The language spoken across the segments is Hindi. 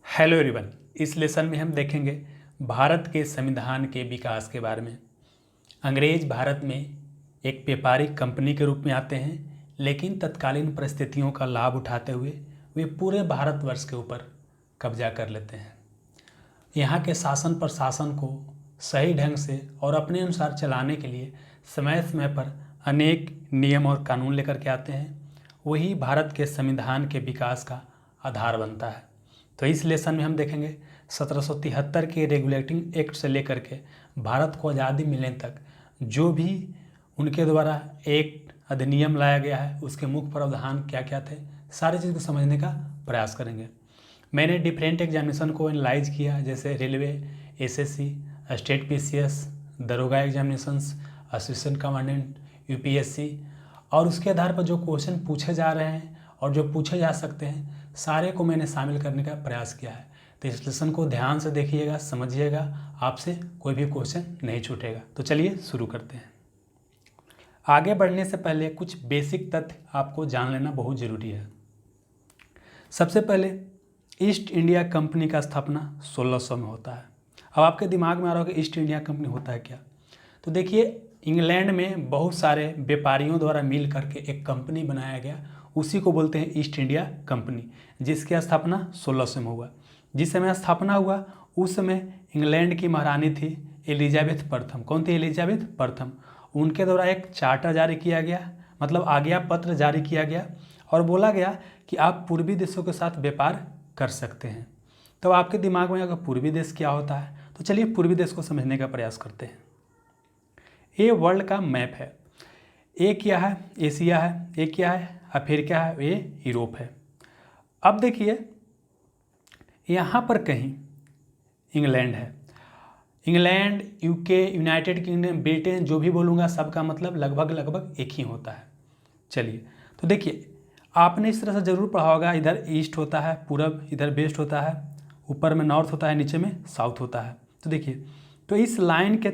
Hello everyone. इस लेसन में हम देखेंगे भारत के संविधान के विकास के बारे में। अंग्रेज भारत में एक व्यापारिक कंपनी के रूप में आते हैं, लेकिन तत्कालीन परिस्थितियों का लाभ उठाते हुए वे पूरे भारतवर्ष के ऊपर कब्जा कर लेते हैं। यहाँ के शासन प्रशासन को सही ढंग से और अपने अनुसार चलाने के लिए समय समय पर अनेक नियम और कानून लेकर के आते हैं। वही भारत के संविधान के विकास का आधार बनता है। तो इस लेसन में हम देखेंगे 1773 के रेगुलेटिंग एक्ट से लेकर के भारत को आज़ादी मिलने तक जो भी उनके द्वारा एक अधिनियम लाया गया है, उसके मुख्य प्रावधान क्या क्या थे, सारी चीज़ को समझने का प्रयास करेंगे। मैंने डिफरेंट एग्जामिनेशन को एनालाइज किया, जैसे रेलवे, एसएससी, स्टेट पीसीएस, दरोगा एग्जामिनेशंस, असिस्टेंट कमांडेंट, यूपीएससी, और उसके आधार पर जो क्वेश्चन पूछे जा रहे हैं और जो पूछे जा सकते हैं सारे को मैंने शामिल करने का प्रयास किया है। तो इस लेसन को ध्यान से देखिएगा, समझिएगा, आपसे कोई भी क्वेश्चन नहीं छूटेगा। तो चलिए शुरू करते हैं। आगे बढ़ने से पहले कुछ बेसिक तथ्य आपको जान लेना बहुत ज़रूरी है। सबसे पहले ईस्ट इंडिया कंपनी का स्थापना 1600 में होता है। अब आपके दिमाग में आ रहा होगा ईस्ट इंडिया कंपनी होता है क्या। तो देखिए, इंग्लैंड में बहुत सारे व्यापारियों द्वारा मिल करके एक कंपनी बनाया गया, उसी को बोलते हैं ईस्ट इंडिया कंपनी, जिसकी स्थापना 1600 में हुआ। जिस समय स्थापना हुआ उस समय इंग्लैंड की महारानी थी एलिजाबेथ प्रथम। कौन थी? एलिजाबेथ प्रथम। उनके द्वारा एक चार्टर जारी किया गया, मतलब आज्ञा पत्र जारी किया गया, और बोला गया कि आप पूर्वी देशों के साथ व्यापार कर सकते हैं। तो आपके दिमाग में अगर पूर्वी देश क्या होता है, तो चलिए पूर्वी देश को समझने का प्रयास करते हैं। ये वर्ल्ड का मैप है। ए क्या है? एशिया है। ए क्या है? और फिर क्या है? ये यूरोप है। अब देखिए, यहाँ पर कहीं इंग्लैंड है। England, UK, United kingdom, Britain, जो भी बोलूँगा सबका मतलब लगभग एक ही होता है। चलिए, तो देखिए, आपने इस तरह से ज़रूर पढ़ा होगा, इधर ईस्ट होता है पूरब, इधर वेस्ट होता है, ऊपर में नॉर्थ होता है, नीचे में साउथ होता है। तो देखिए, तो इस लाइन के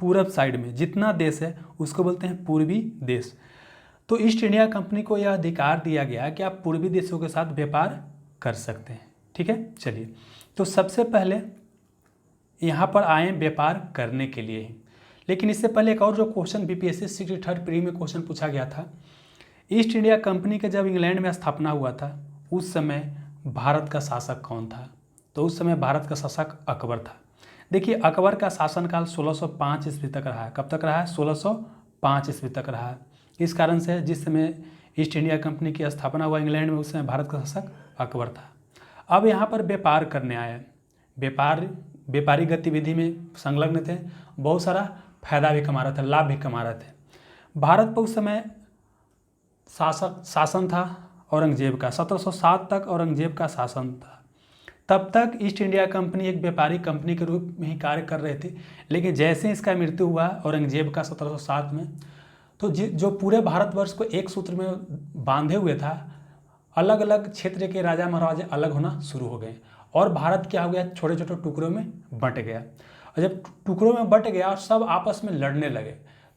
पूरब साइड में जितना देश है उसको बोलते हैं पूर्वी देश। तो ईस्ट इंडिया कंपनी को यह अधिकार दिया गया कि आप पूर्वी देशों के साथ व्यापार कर सकते हैं। ठीक है, चलिए, तो सबसे पहले यहाँ पर आए व्यापार करने के लिए ही। लेकिन इससे पहले एक और जो क्वेश्चन बीपीएससी 63rd प्री में क्वेश्चन पूछा गया था, ईस्ट इंडिया कंपनी के जब इंग्लैंड में स्थापना हुआ था उस समय भारत का शासक कौन था? तो उस समय भारत का शासक अकबर था। देखिए, अकबर का शासनकाल 1605 ईस्वी तक रहा है। कब तक रहा है? 1605 ईस्वी तक रहा है। इस कारण से जिस समय ईस्ट इंडिया कंपनी की स्थापना हुआ इंग्लैंड में, उस समय भारत का शासक अकबर था। अब यहाँ पर व्यापार करने आए, व्यापारिक गतिविधि में संलग्न थे, बहुत सारा फायदा भी कमा रहे थे, लाभ भी कमा रहे थे। भारत पर उस समय शासन था औरंगजेब का। 1707 तक औरंगजेब का शासन था। तब तक ईस्ट इंडिया कंपनी एक व्यापारिक कंपनी के रूप में ही कार्य कर रही थी। लेकिन जैसे इसका मृत्यु हुआ औरंगजेब का 1707 में, तो जो पूरे भारतवर्ष को एक सूत्र में बांधे हुए था, अलग अलग क्षेत्र के राजा महाराजे अलग होना शुरू हो गए और भारत क्या हो गया? छोटे छोटे टुकड़ों में बंट गया। और जब टुकड़ों में बंट गया और सब आपस में लड़ने लगे,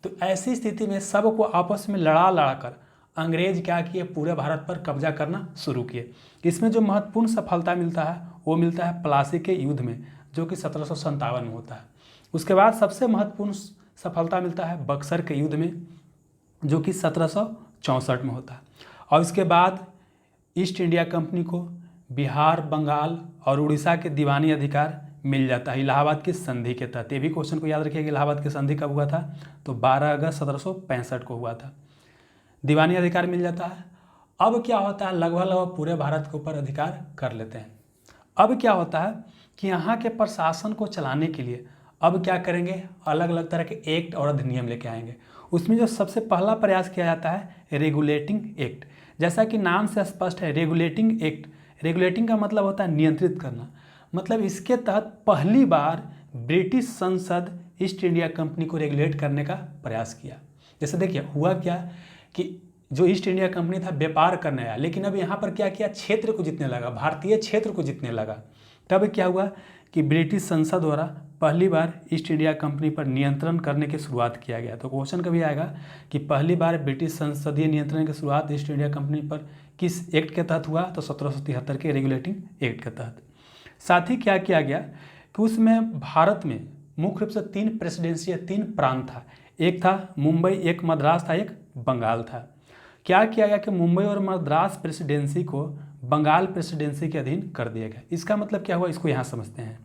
तो ऐसी स्थिति में सबको आपस में लड़ा कर अंग्रेज क्या किए? पूरे भारत पर कब्जा करना शुरू किए। इसमें जो महत्वपूर्ण सफलता मिलता है वो मिलता है प्लासी के युद्ध में, जो कि 1757 में होता है। उसके बाद सबसे महत्वपूर्ण सफलता मिलता है बक्सर के युद्ध में, जो कि 1764 में होता है। और इसके बाद ईस्ट इंडिया कंपनी को बिहार, बंगाल और उड़ीसा के दीवानी अधिकार मिल जाता है इलाहाबाद की संधि के तहत। ये भी क्वेश्चन को याद रखिएगा, इलाहाबाद की संधि कब हुआ था? तो 12 अगस्त 1765 को हुआ था। दीवानी अधिकार मिल जाता है। अब क्या होता है? लगभग पूरे भारत के ऊपर अधिकार कर लेते हैं। अब क्या होता है कि यहाँ के प्रशासन को चलाने के लिए अब क्या करेंगे? अलग अलग तरह के एक्ट और अधिनियम लेके आएंगे। उसमें जो सबसे पहला प्रयास किया जाता है रेगुलेटिंग एक्ट। जैसा कि नाम से स्पष्ट है, रेगुलेटिंग एक्ट। रेगुलेटिंग का मतलब होता है नियंत्रित करना। मतलब इसके तहत पहली बार ब्रिटिश संसद ईस्ट इंडिया कंपनी को रेगुलेट करने का प्रयास किया। जैसे देखिए, हुआ क्या कि जो ईस्ट इंडिया कंपनी था व्यापार करने आया, लेकिन अब यहाँ पर क्या किया? क्षेत्र को जीतने लगा, भारतीय क्षेत्र को जीतने लगा। तब क्या हुआ कि ब्रिटिश संसद द्वारा पहली बार ईस्ट इंडिया कंपनी पर नियंत्रण करने की शुरुआत किया गया। तो क्वेश्चन कभी आएगा कि पहली बार ब्रिटिश संसदीय नियंत्रण की शुरुआत ईस्ट इंडिया कंपनी पर किस एक्ट के तहत हुआ? तो 1773 के रेगुलेटिंग एक्ट के तहत। साथ ही क्या किया गया कि उसमें भारत में मुख्य रूप से 3 प्रेसिडेंसी या 3 प्रांत था। एक था मुंबई, एक मद्रास था, एक बंगाल था। क्या किया गया कि मुंबई और मद्रास प्रेसिडेंसी को बंगाल प्रेसिडेंसी के अधीन कर दिया गया। इसका मतलब क्या हुआ, इसको यहाँ समझते हैं।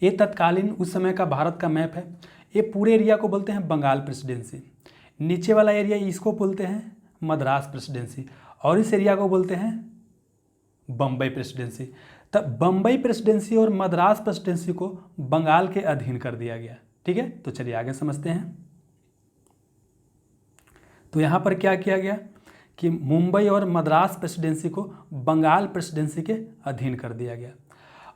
ये तत्कालीन उस समय का भारत का मैप है। ये पूरे एरिया को बोलते हैं बंगाल प्रेसिडेंसी, नीचे वाला एरिया इसको बोलते हैं मद्रास प्रेसिडेंसी, और इस एरिया को बोलते हैं बम्बई प्रेसिडेंसी। तब बम्बई प्रेसिडेंसी और मद्रास प्रेसिडेंसी को बंगाल के अधीन कर दिया गया। ठीक है, तो चलिए आगे समझते हैं। तो यहाँ पर क्या किया गया कि मुंबई और मद्रास प्रेसिडेंसी को बंगाल प्रेसिडेंसी के अधीन कर दिया गया,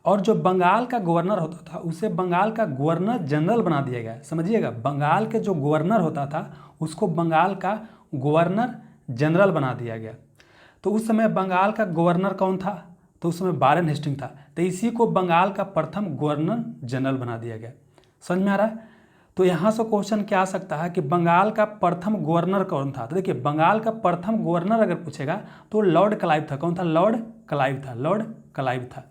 और जो बंगाल का गवर्नर होता था उसे बंगाल का गवर्नर जनरल बना दिया गया। समझिएगा, बंगाल के जो गवर्नर होता था उसको बंगाल का गवर्नर जनरल बना दिया गया। तो उस समय बंगाल का गवर्नर कौन था, तो उस समय वारेन हेस्टिंग था। तो इसी को बंगाल का प्रथम गवर्नर जनरल बना दिया गया। समझ में आ रहा है? तो यहाँ से क्वेश्चन क्या आ सकता है कि बंगाल का प्रथम गवर्नर कौन था। तो देखिए, बंगाल का प्रथम गवर्नर अगर पूछेगा तो लॉर्ड क्लाइव था। कौन था? लॉर्ड क्लाइव था, लॉर्ड क्लाइव था।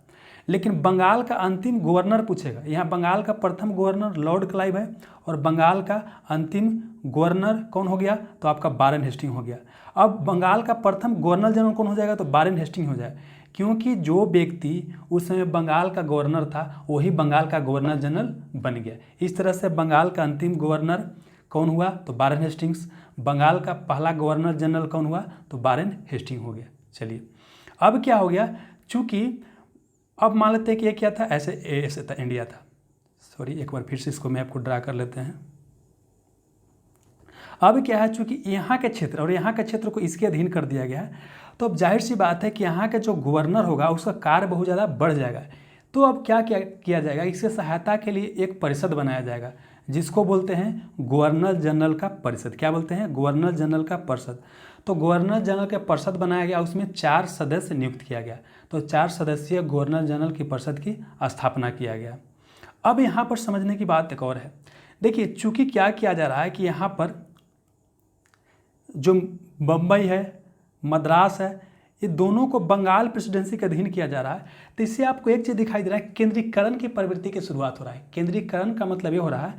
लेकिन बंगाल का अंतिम गवर्नर पूछेगा, यहाँ बंगाल का प्रथम गवर्नर लॉर्ड क्लाइव है और बंगाल का अंतिम गवर्नर कौन हो गया, तो आपका वारेन हेस्टिंग हो गया। अब बंगाल का प्रथम गवर्नर जनरल कौन हो जाएगा, तो वारेन हेस्टिंग हो जाए, क्योंकि जो व्यक्ति उस समय बंगाल का गवर्नर था वही बंगाल का गवर्नर जनरल बन गया। इस तरह से बंगाल का अंतिम गवर्नर कौन हुआ, तो वारेन हेस्टिंग्स। बंगाल का पहला गवर्नर जनरल कौन हुआ, तो वारेन हेस्टिंग हो गया। चलिए, अब क्या हो गया, चूंकि अब मान लेते हैं कि ये क्या था, ऐसे था, इंडिया था। सॉरी, एक बार फिर से इसको मैप को ड्रा कर लेते हैं। अब क्या है, चूंकि यहाँ के क्षेत्र और यहाँ के क्षेत्र को इसके अधीन कर दिया गया है, तो अब जाहिर सी बात है कि यहाँ का जो गवर्नर होगा उसका कार्य बहुत ज़्यादा बढ़ जाएगा। तो अब क्या किया जाएगा, इससे सहायता के लिए एक परिषद बनाया जाएगा जिसको बोलते हैं गवर्नर जनरल का परिषद। क्या बोलते हैं? गवर्नर जनरल का परिषद। तो गवर्नर जनरल का परिषद बनाया गया, उसमें 4 सदस्य नियुक्त किया गया। तो 4 सदस्यीय गवर्नर जनरल की परिषद की स्थापना किया गया। अब यहाँ पर समझने की बात एक और है। देखिए, चूंकि क्या किया जा रहा है कि यहाँ पर जो बम्बई है, मद्रास है, ये दोनों को बंगाल प्रेसिडेंसी के अधीन किया जा रहा है। तो इससे आपको एक चीज़ दिखाई दे रहा है, केंद्रीकरण की प्रवृत्ति की शुरुआत हो रहा है। केंद्रीकरण का मतलब ये हो रहा है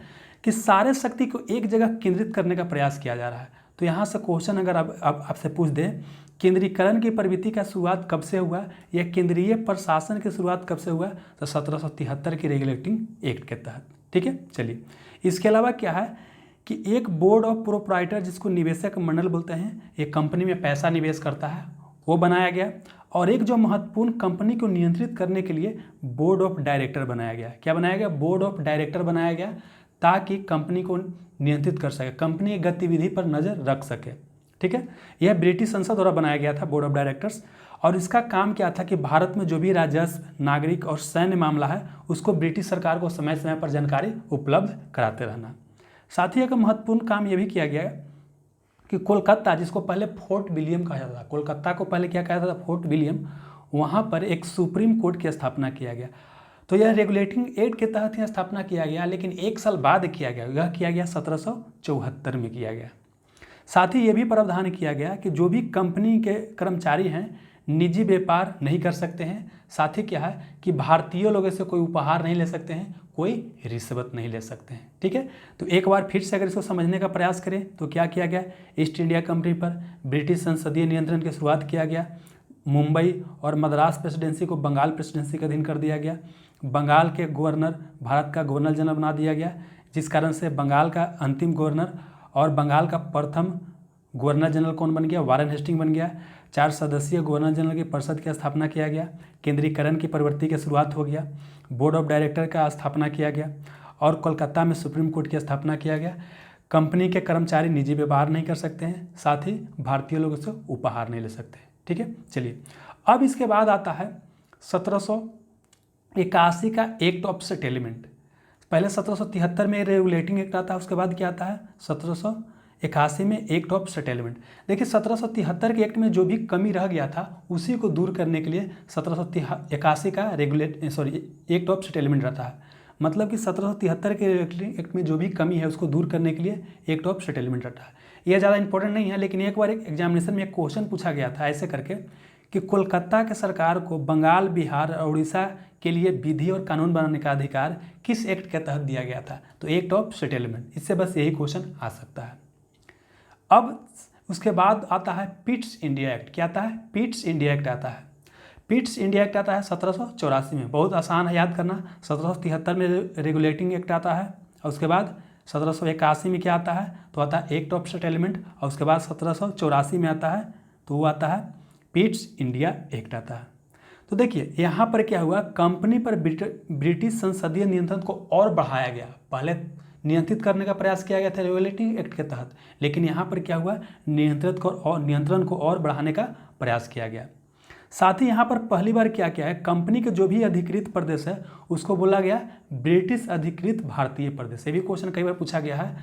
कि सारे शक्ति को एक जगह केंद्रित करने का प्रयास किया जा रहा है। तो यहाँ से क्वेश्चन अगर आपसे पूछ दें, केंद्रीकरण की प्रवृत्ति का शुरुआत कब से हुआ या केंद्रीय प्रशासन की शुरुआत कब से हुआ, तो 1773 के रेगुलेटिंग एक्ट के तहत। ठीक है, चलिए, इसके अलावा क्या है कि एक बोर्ड ऑफ प्रोप्राइटर, जिसको निवेशक मंडल बोलते हैं, एक कंपनी में पैसा निवेश करता है, वो बनाया गया। और एक जो महत्वपूर्ण कंपनी को नियंत्रित करने के लिए बोर्ड ऑफ डायरेक्टर बनाया गया। क्या बनाया गया? बोर्ड ऑफ डायरेक्टर बनाया गया, ताकि कंपनी को नियंत्रित कर सके, कंपनी की गतिविधि पर नज़र रख सके। ठीक है, यह ब्रिटिश संसद द्वारा बनाया गया था, बोर्ड ऑफ डायरेक्टर्स। और इसका काम क्या था कि भारत में जो भी राजस्व, नागरिक और सैन्य मामला है उसको ब्रिटिश सरकार को समय समय पर जानकारी उपलब्ध कराते रहना। साथ ही एक महत्वपूर्ण काम यह भी किया गया कि कोलकाता, जिसको पहले फोर्ट विलियम कहा जाता था, कोलकाता को पहले क्या कहा जाता था, फोर्ट विलियम, वहाँ पर एक सुप्रीम कोर्ट की स्थापना किया गया। तो यह रेगुलेटिंग एक्ट के तहत ही स्थापना किया गया, लेकिन 1 साल बाद किया गया। यह किया गया 1774 में किया गया। साथ ही ये भी प्रावधान किया गया कि जो भी कंपनी के कर्मचारी हैं निजी व्यापार नहीं कर सकते हैं। साथ ही क्या है कि भारतीय लोगों से कोई उपहार नहीं ले सकते हैं, कोई रिश्वत नहीं ले सकते हैं। ठीक है, तो एक बार फिर से अगर इसको समझने का प्रयास करें तो क्या किया गया, ईस्ट इंडिया कंपनी पर ब्रिटिश संसदीय नियंत्रण की शुरुआत किया गया। मुंबई और मद्रास प्रेसिडेंसी को बंगाल प्रेसिडेंसी के अधीन कर दिया गया। बंगाल के गवर्नर भारत का गवर्नर जनरल बना दिया गया, जिस कारण से बंगाल का अंतिम गवर्नर और बंगाल का प्रथम गवर्नर जनरल कौन बन गया, वारेन हेस्टिंग बन गया। 4 सदस्यीय गवर्नर जनरल की परिषद की स्थापना किया गया। केंद्रीकरण की प्रवृत्ति की शुरुआत हो गया। बोर्ड ऑफ डायरेक्टर का स्थापना किया गया और कोलकाता में सुप्रीम कोर्ट की स्थापना किया गया। कंपनी के कर्मचारी निजी व्यवहार नहीं कर सकते हैं, साथ ही भारतीय लोगों से उपहार नहीं ले सकते। ठीक है, चलिए, अब इसके बाद आता है 1781 का एक्ट ऑफ सेटलमेंट। पहले 1773 में रेगुलेटिंग एक्ट आता है, उसके बाद क्या आता है 1781 में एक्ट ऑफ सेटलमेंट। देखिए, 1773 के एक्ट में जो भी कमी रह गया था उसी को दूर करने के लिए 1781 का एक्ट ऑफ सेटलमेंट रहता है। मतलब कि 1773 के रेगुलेटिंग एक्ट में जो भी कमी है उसको दूर करने के लिए एक्ट ऑफ सेटलमेंट रहता है। यह ज़्यादा इंपॉर्टेंट नहीं है, लेकिन एक बार एक एग्जामिनेशन में एक क्वेश्चन पूछा गया था ऐसे करके कि कोलकाता के सरकार को बंगाल, बिहार और उड़ीसा के लिए विधि और कानून बनाने का अधिकार किस एक्ट के तहत दिया गया था? तो एक्ट ऑफ सेटलमेंट। इससे बस यही क्वेश्चन आ सकता है। अब उसके बाद आता है पिट्स इंडिया एक्ट। क्या आता है? पिट्स इंडिया एक्ट आता है। पिट्स इंडिया एक्ट आता है 1784 में। बहुत आसान है याद करना। 1773 में रेगुलेटिंग एक्ट आता है, और उसके बाद 1781 में क्या आता है? तो आता है एक्ट ऑफ सेटलमेंट, और उसके बाद 1784 में आता है तो वो आता है पिट्स इंडिया एक्ट आता है। तो देखिए यहाँ पर क्या हुआ, कंपनी पर ब्रिटिश संसदीय नियंत्रण को और बढ़ाया गया। पहले नियंत्रित करने का प्रयास किया गया था रेगुलेटिंग एक्ट के तहत, लेकिन यहाँ पर क्या हुआ, नियंत्रण को और बढ़ाने का प्रयास किया गया। साथ ही यहाँ पर पहली बार क्या किया है, कंपनी के जो भी अधिकृत प्रदेश है उसको बोला गया ब्रिटिश अधिकृत भारतीय प्रदेश। ये भी क्वेश्चन कई बार पूछा गया है।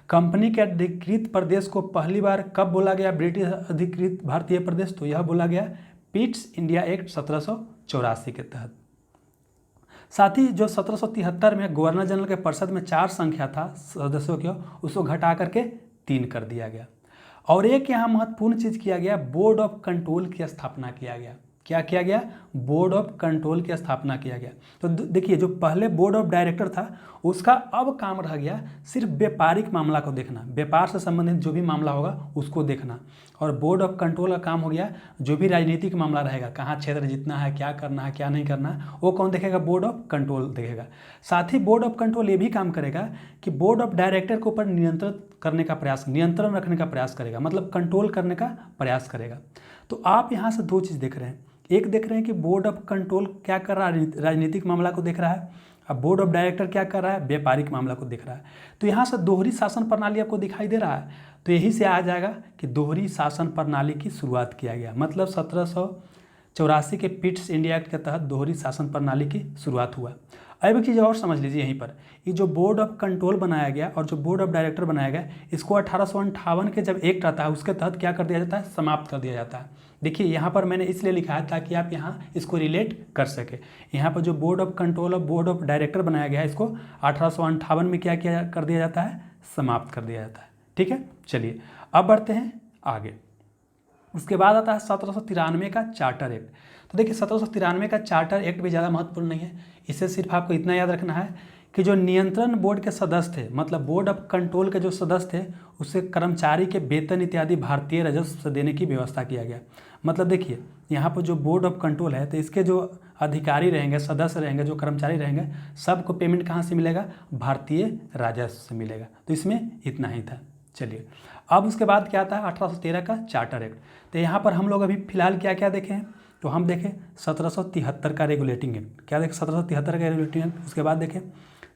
कंपनी के अधिकृत प्रदेश को पहली बार कब बोला गया ब्रिटिश अधिकृत भारतीय प्रदेश? तो यह बोला गया पिट्स इंडिया एक्ट 1784 के तहत। साथ ही जो 1773 में गवर्नर जनरल के परिषद में 4 संख्या था सदस्यों की, उसको घटा करके 3 कर दिया गया। और एक यहाँ महत्वपूर्ण चीज़ किया गया, बोर्ड ऑफ कंट्रोल की स्थापना किया गया। क्या किया गया? बोर्ड ऑफ कंट्रोल की स्थापना किया गया। तो देखिए जो पहले बोर्ड ऑफ डायरेक्टर था उसका अब काम रह गया सिर्फ व्यापारिक मामला को देखना, व्यापार से संबंधित जो भी मामला होगा उसको देखना। और बोर्ड ऑफ कंट्रोल का काम हो गया जो भी राजनीतिक मामला रहेगा, कहाँ क्षेत्र जीतना है, क्या करना है, क्या नहीं करना है, वो कौन देखेगा? बोर्ड ऑफ कंट्रोल देखेगा। साथ ही बोर्ड ऑफ कंट्रोल ये भी काम करेगा कि बोर्ड ऑफ डायरेक्टर के ऊपर नियंत्रण रखने का प्रयास करेगा, मतलब कंट्रोल करने का प्रयास करेगा। तो आप यहाँ से 2 चीज़ देख रहे हैं। एक देख रहे हैं कि बोर्ड ऑफ कंट्रोल क्या कर रहा है, राजनीतिक मामला को देख रहा है। अब बोर्ड ऑफ डायरेक्टर क्या कर रहा है, व्यापारिक मामला को देख रहा है। तो यहाँ से दोहरी शासन प्रणाली आपको दिखाई दे रहा है। तो यही से आ जाएगा कि दोहरी शासन प्रणाली की शुरुआत किया गया, मतलब 1784 के पिट्स इंडिया एक्ट के तहत दोहरी शासन प्रणाली की शुरुआत हुआ। अब एक चीज़ और समझ लीजिए यहीं पर, ये जो बोर्ड ऑफ कंट्रोल बनाया गया और जो बोर्ड ऑफ डायरेक्टर बनाया गया, इसको 1858 के जब एक्ट आता है उसके तहत क्या कर दिया जाता है? समाप्त कर दिया जाता है। देखिए यहाँ पर मैंने इसलिए लिखा है ताकि आप यहाँ इसको रिलेट कर सके। यहाँ पर जो बोर्ड ऑफ कंट्रोल और बोर्ड ऑफ डायरेक्टर बनाया गया है इसको 1858 में क्या किया कर दिया जाता है? समाप्त कर दिया जाता है। ठीक है, चलिए अब बढ़ते हैं आगे। उसके बाद आता है 1793 का चार्टर एक्ट। तो देखिए 1793 का चार्टर एक्ट भी ज़्यादा महत्वपूर्ण नहीं है। इससे सिर्फ आपको इतना याद रखना है कि जो नियंत्रण बोर्ड के सदस्य थे, मतलब बोर्ड ऑफ कंट्रोल के जो सदस्य थे, उससे कर्मचारी के वेतन इत्यादि भारतीय राजस्व से देने की व्यवस्था किया गया। मतलब देखिए यहाँ पर जो बोर्ड ऑफ कंट्रोल है तो इसके जो अधिकारी रहेंगे, सदस्य रहेंगे, जो कर्मचारी रहेंगे, सबको पेमेंट कहाँ से मिलेगा? भारतीय राजस्व से मिलेगा। तो इसमें इतना ही था। चलिए अब उसके बाद क्या आता है? 1813 का चार्टर एक्ट। तो यहाँ पर हम लोग अभी फिलहाल क्या क्या देखें हैं? तो हम देखें 1773 का रेगुलेटिंग एक्ट। क्या देखें? 1773 का रेगुलेटिंग एक्ट। उसके बाद देखें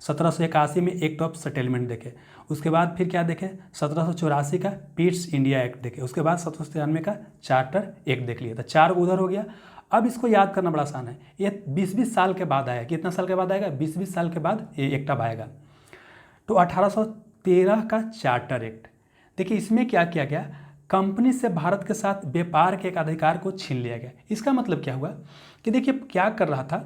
1781 में एक्ट ऑफ सेटलमेंट देखें। उसके बाद फिर क्या देखें? 1784 का पिट्स इंडिया एक्ट देखें। उसके बाद 1793 का चार्टर एक्ट देख लिया। तो 4 उधर हो गया। अब इसको याद करना बड़ा आसान है। ये 20-20 साल के बाद आया। कितना साल के बाद आएगा? 20-20 साल के बाद ये एक्ट अब आएगा। तो 1813 का चार्टर एक्ट, देखिए इसमें क्या किया गया? कंपनी से भारत के साथ व्यापार के एक अधिकार को छीन लिया गया। इसका मतलब क्या हुआ कि देखिए क्या कर रहा था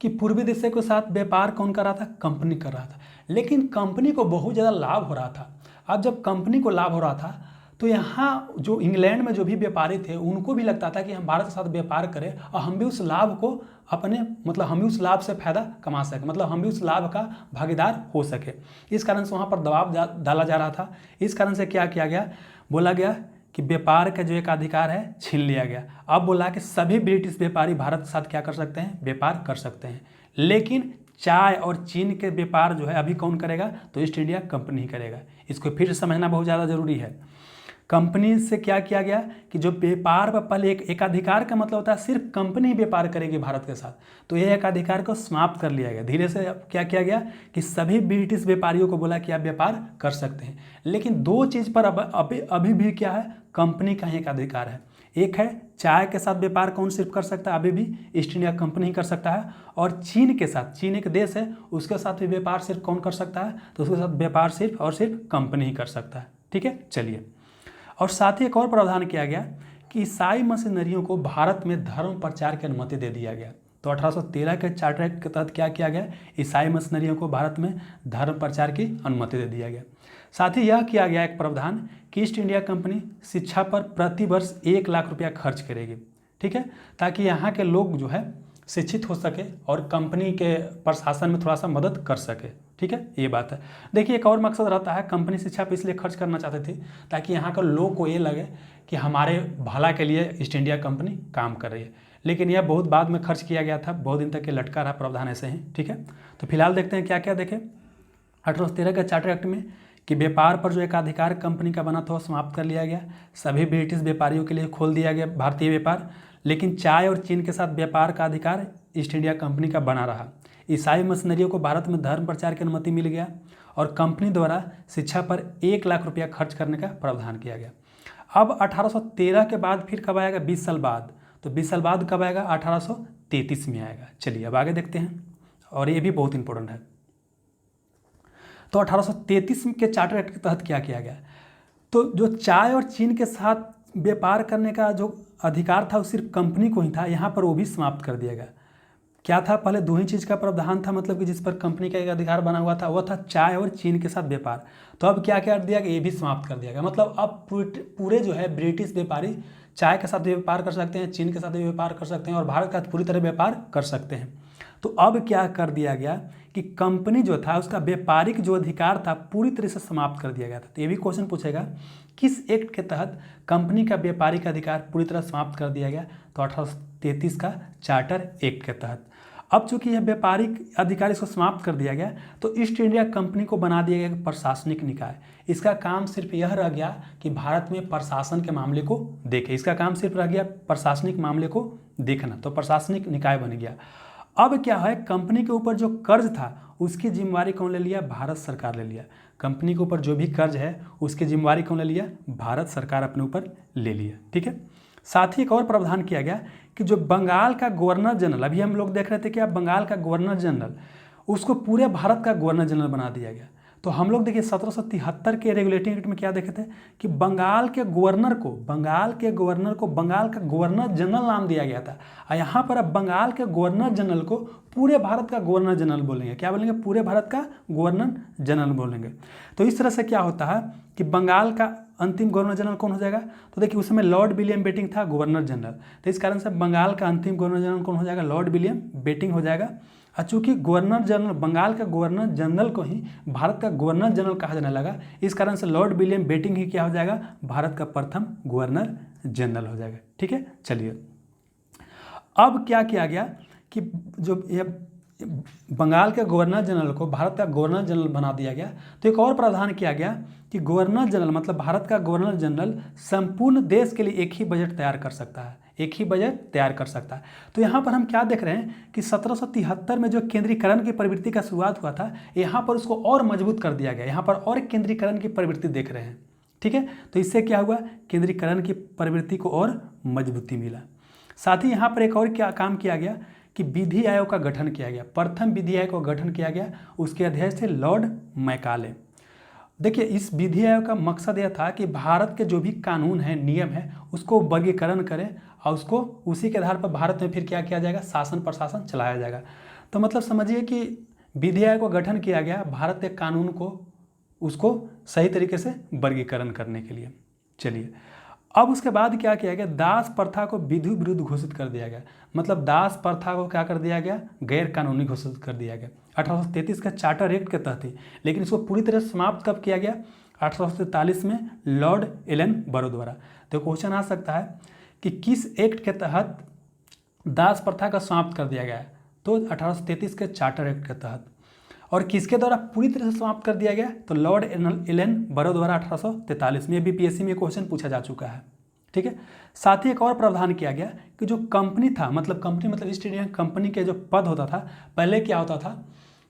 कि पूर्वी देशों के साथ व्यापार कौन कर रहा था? कंपनी कर रहा था। लेकिन कंपनी को बहुत ज़्यादा लाभ हो रहा था। अब जब कंपनी को लाभ हो रहा था तो यहाँ जो इंग्लैंड में जो भी व्यापारी थे उनको भी लगता था कि हम भारत के साथ व्यापार करें और हम भी उस लाभ को अपने, मतलब हम भी उस लाभ से फ़ायदा कमा सकें, मतलब हम भी उस लाभ का भागीदार हो सके। इस कारण से वहाँ पर दबाव डाला जा रहा था। इस कारण से क्या किया गया? बोला गया कि व्यापार का जो एक अधिकार है छीन लिया गया। अब बोला कि सभी ब्रिटिश व्यापारी भारत के साथ क्या कर सकते हैं? व्यापार कर सकते हैं। लेकिन चाय और चीन के व्यापार जो है अभी कौन करेगा? तो ईस्ट इंडिया कंपनी ही करेगा। इसको फिर समझना बहुत ज़्यादा ज़रूरी है। कंपनी से क्या किया गया कि जो व्यापार पर पहले एक अधिकार का मतलब होता है सिर्फ कंपनी व्यापार करेगी भारत के साथ, तो यह एक अधिकार को समाप्त कर लिया गया। धीरे से क्या किया गया कि सभी ब्रिटिश व्यापारियों को बोला कि आप व्यापार कर सकते हैं। लेकिन 2 चीज़ पर अभी भी क्या है? कंपनी का ही एक अधिकार है। एक है चाय के साथ व्यापार कौन सिर्फ कर सकता है? अभी भी ईस्ट इंडिया कंपनी ही कर सकता है। और चीन के साथ, चीन एक देश है, उसके साथ भी व्यापार सिर्फ कौन कर सकता है? तो उसके साथ व्यापार सिर्फ और सिर्फ कंपनी ही कर सकता है। ठीक है, चलिए। और साथ ही एक और प्रावधान किया गया कि ईसाई मशीनरियों को भारत में धर्म प्रचार की अनुमति दे दिया गया। तो 1813 के चार्टर एक्ट के तहत क्या किया गया? ईसाई मशीनरियों को भारत में धर्म प्रचार की अनुमति दे दिया गया। साथ ही यह किया गया एक प्रावधान कि ईस्ट इंडिया कंपनी शिक्षा पर प्रति वर्ष 1 लाख रुपया खर्च करेगी। ठीक है, ताकि यहाँ के लोग जो है शिक्षित हो सके और कंपनी के प्रशासन में थोड़ा सा मदद कर सके। ठीक है, ये बात है। देखिए एक और मकसद रहता है, कंपनी शिक्षा पर इसलिए खर्च करना चाहते थे ताकि यहाँ के लोग को ये लगे कि हमारे भला के लिए ईस्ट इंडिया कंपनी काम कर रही है, लेकिन यह बहुत बाद में खर्च किया गया था, बहुत दिन तक ये लटका रहा प्रावधान ऐसे ही। ठीक है, तो फिलहाल देखते हैं क्या क्या देखें 1813 के चार्टर एक्ट में कि व्यापार पर जो एकाधिकार कंपनी का बना था वो समाप्त कर लिया गया, सभी ब्रिटिश व्यापारियों के लिए खोल दिया गया भारतीय व्यापार, लेकिन चाय और चीन के साथ व्यापार का अधिकार ईस्ट इंडिया कंपनी का बना रहा। ईसाई मिशनरियों को भारत में धर्म प्रचार की अनुमति मिल गया और कंपनी द्वारा शिक्षा पर 1 लाख रुपया खर्च करने का प्रावधान किया गया। अब 1813 के बाद फिर कब आएगा, 20 साल बाद, तो 20 साल बाद कब आएगा, 1833 में आएगा। चलिए अब आगे देखते हैं, और ये भी बहुत इंपॉर्टेंट है। तो 1833 के चार्टर एक्ट के तहत क्या किया गया, तो जो चाय और चीन के साथ व्यापार करने का जो अधिकार था वो सिर्फ कंपनी को ही था, यहाँ पर वो भी समाप्त कर दिया गया। क्या था, पहले 2 ही चीज़ का प्रावधान था, मतलब कि जिस पर कंपनी का एक अधिकार बना हुआ था वो था चाय और चीन के साथ व्यापार। तो अब क्या क्या दिया गया, ये भी समाप्त कर दिया गया। मतलब अब पूरे जो है ब्रिटिश व्यापारी चाय के साथ व्यापार कर सकते हैं, चीन के साथ व्यापार कर सकते हैं और भारत का पूरी तरह व्यापार कर सकते हैं। तो अब क्या कर दिया गया कि कंपनी जो था उसका व्यापारिक जो अधिकार था पूरी तरह से समाप्त कर दिया गया था। तो ये भी क्वेश्चन पूछेगा, किस एक्ट के तहत कंपनी का व्यापारिक अधिकार पूरी तरह समाप्त कर दिया गया, तो 1833 का चार्टर एक्ट के तहत। अब चूंकि यह व्यापारिक अधिकार इसको समाप्त कर दिया गया तो ईस्ट इंडिया कंपनी को बना दिया गया प्रशासनिक निकाय। इसका काम सिर्फ यह रह गया कि भारत में प्रशासन के मामले को देखे, इसका काम सिर्फ रह गया प्रशासनिक मामले को देखना, तो प्रशासनिक निकाय बन गया। अब क्या है, कंपनी के ऊपर जो कर्ज था उसकी जिम्मेवारी कौन ले लिया, भारत सरकार ले लिया। कंपनी के ऊपर जो भी कर्ज है उसकी जिम्मेवारी कौन ले लिया, भारत सरकार अपने ऊपर ले लिया। ठीक है, साथ ही एक और प्रावधान किया गया कि जो बंगाल का गवर्नर जनरल, अभी हम लोग देख रहे थे कि अब बंगाल का गवर्नर जनरल, उसको पूरे भारत का गवर्नर जनरल बना दिया गया। तो हम लोग देखिए 1773 के रेगुलेटिंग एक्ट में क्या देखे थे कि बंगाल के गवर्नर को बंगाल का गवर्नर जनरल नाम दिया गया था, और यहाँ पर अब बंगाल के गवर्नर जनरल को पूरे भारत का गवर्नर जनरल बोलेंगे। क्या बोलेंगे, पूरे भारत का गवर्नर जनरल बोलेंगे। तो इस तरह से क्या होता है कि बंगाल का अंतिम गवर्नर जनरल कौन हो जाएगा, तो देखिए उस समय लॉर्ड विलियम बेटिंग था गवर्नर जनरल, तो इस कारण से बंगाल का अंतिम गवर्नर जनरल कौन हो जाएगा, लॉर्ड विलियम बेटिंग हो जाएगा। और चूंकि गवर्नर जनरल बंगाल का गवर्नर जनरल को ही भारत का गवर्नर जनरल कहा जाने लगा, इस कारण से लॉर्ड विलियम बेटिंग ही क्या हो जाएगा, भारत का प्रथम गवर्नर जनरल हो जाएगा। ठीक है, चलिए अब क्या किया गया कि जो ये बंगाल के गवर्नर जनरल को भारत का गवर्नर जनरल बना दिया गया, तो एक और प्रावधान किया गया कि गवर्नर जनरल मतलब भारत का गवर्नर जनरल संपूर्ण देश के लिए एक ही बजट तैयार कर सकता है, एक ही बजट तैयार कर सकता है। तो यहाँ पर हम क्या देख रहे हैं कि 1773 में जो केंद्रीकरण की प्रवृत्ति का शुरुआत हुआ था, यहाँ पर उसको और मजबूत कर दिया गया, यहाँ पर और केंद्रीकरण की प्रवृत्ति देख रहे हैं। ठीक है, तो इससे क्या हुआ, केंद्रीकरण की प्रवृत्ति को और मजबूती मिला। साथ ही यहाँ पर एक और क्या काम किया गया कि विधि आयोग का गठन किया गया, प्रथम विधि आयोग का गठन किया गया, उसके अध्यक्ष थे लॉर्ड मैकाले। देखिए इस विधि आयोग का मकसद यह था कि भारत के जो भी कानून है, नियम है, उसको वर्गीकरण करें और उसको उसी के आधार पर भारत में फिर क्या किया जाएगा, शासन प्रशासन चलाया जाएगा। तो मतलब समझिए कि विधि आयोग का गठन किया गया भारत के कानून को उसको सही तरीके से वर्गीकरण करने के लिए। चलिए अब उसके बाद क्या किया गया, दास प्रथा को विधि विरुद्ध घोषित कर दिया गया, मतलब दास प्रथा को क्या कर दिया गया, गैर कानूनी घोषित कर दिया गया 1833 के चार्टर एक्ट के तहत ही। लेकिन इसको पूरी तरह समाप्त कब किया गया, 1843 में लॉर्ड एलन बरो द्वारा। तो क्वेश्चन आ सकता है कि किस एक्ट के तहत दास प्रथा का समाप्त कर दिया गया, तो 1833 के चार्टर एक्ट के तहत। और किसके द्वारा पूरी तरह से समाप्त कर दिया गया, तो लॉर्ड एलन बरो द्वारा 1843 में। बीपीएससी में क्वेश्चन पूछा जा चुका है। ठीक है, साथ ही एक और प्रावधान किया गया कि जो कंपनी था, मतलब कंपनी मतलब ईस्ट इंडिया कंपनी के जो पद होता था, पहले क्या होता था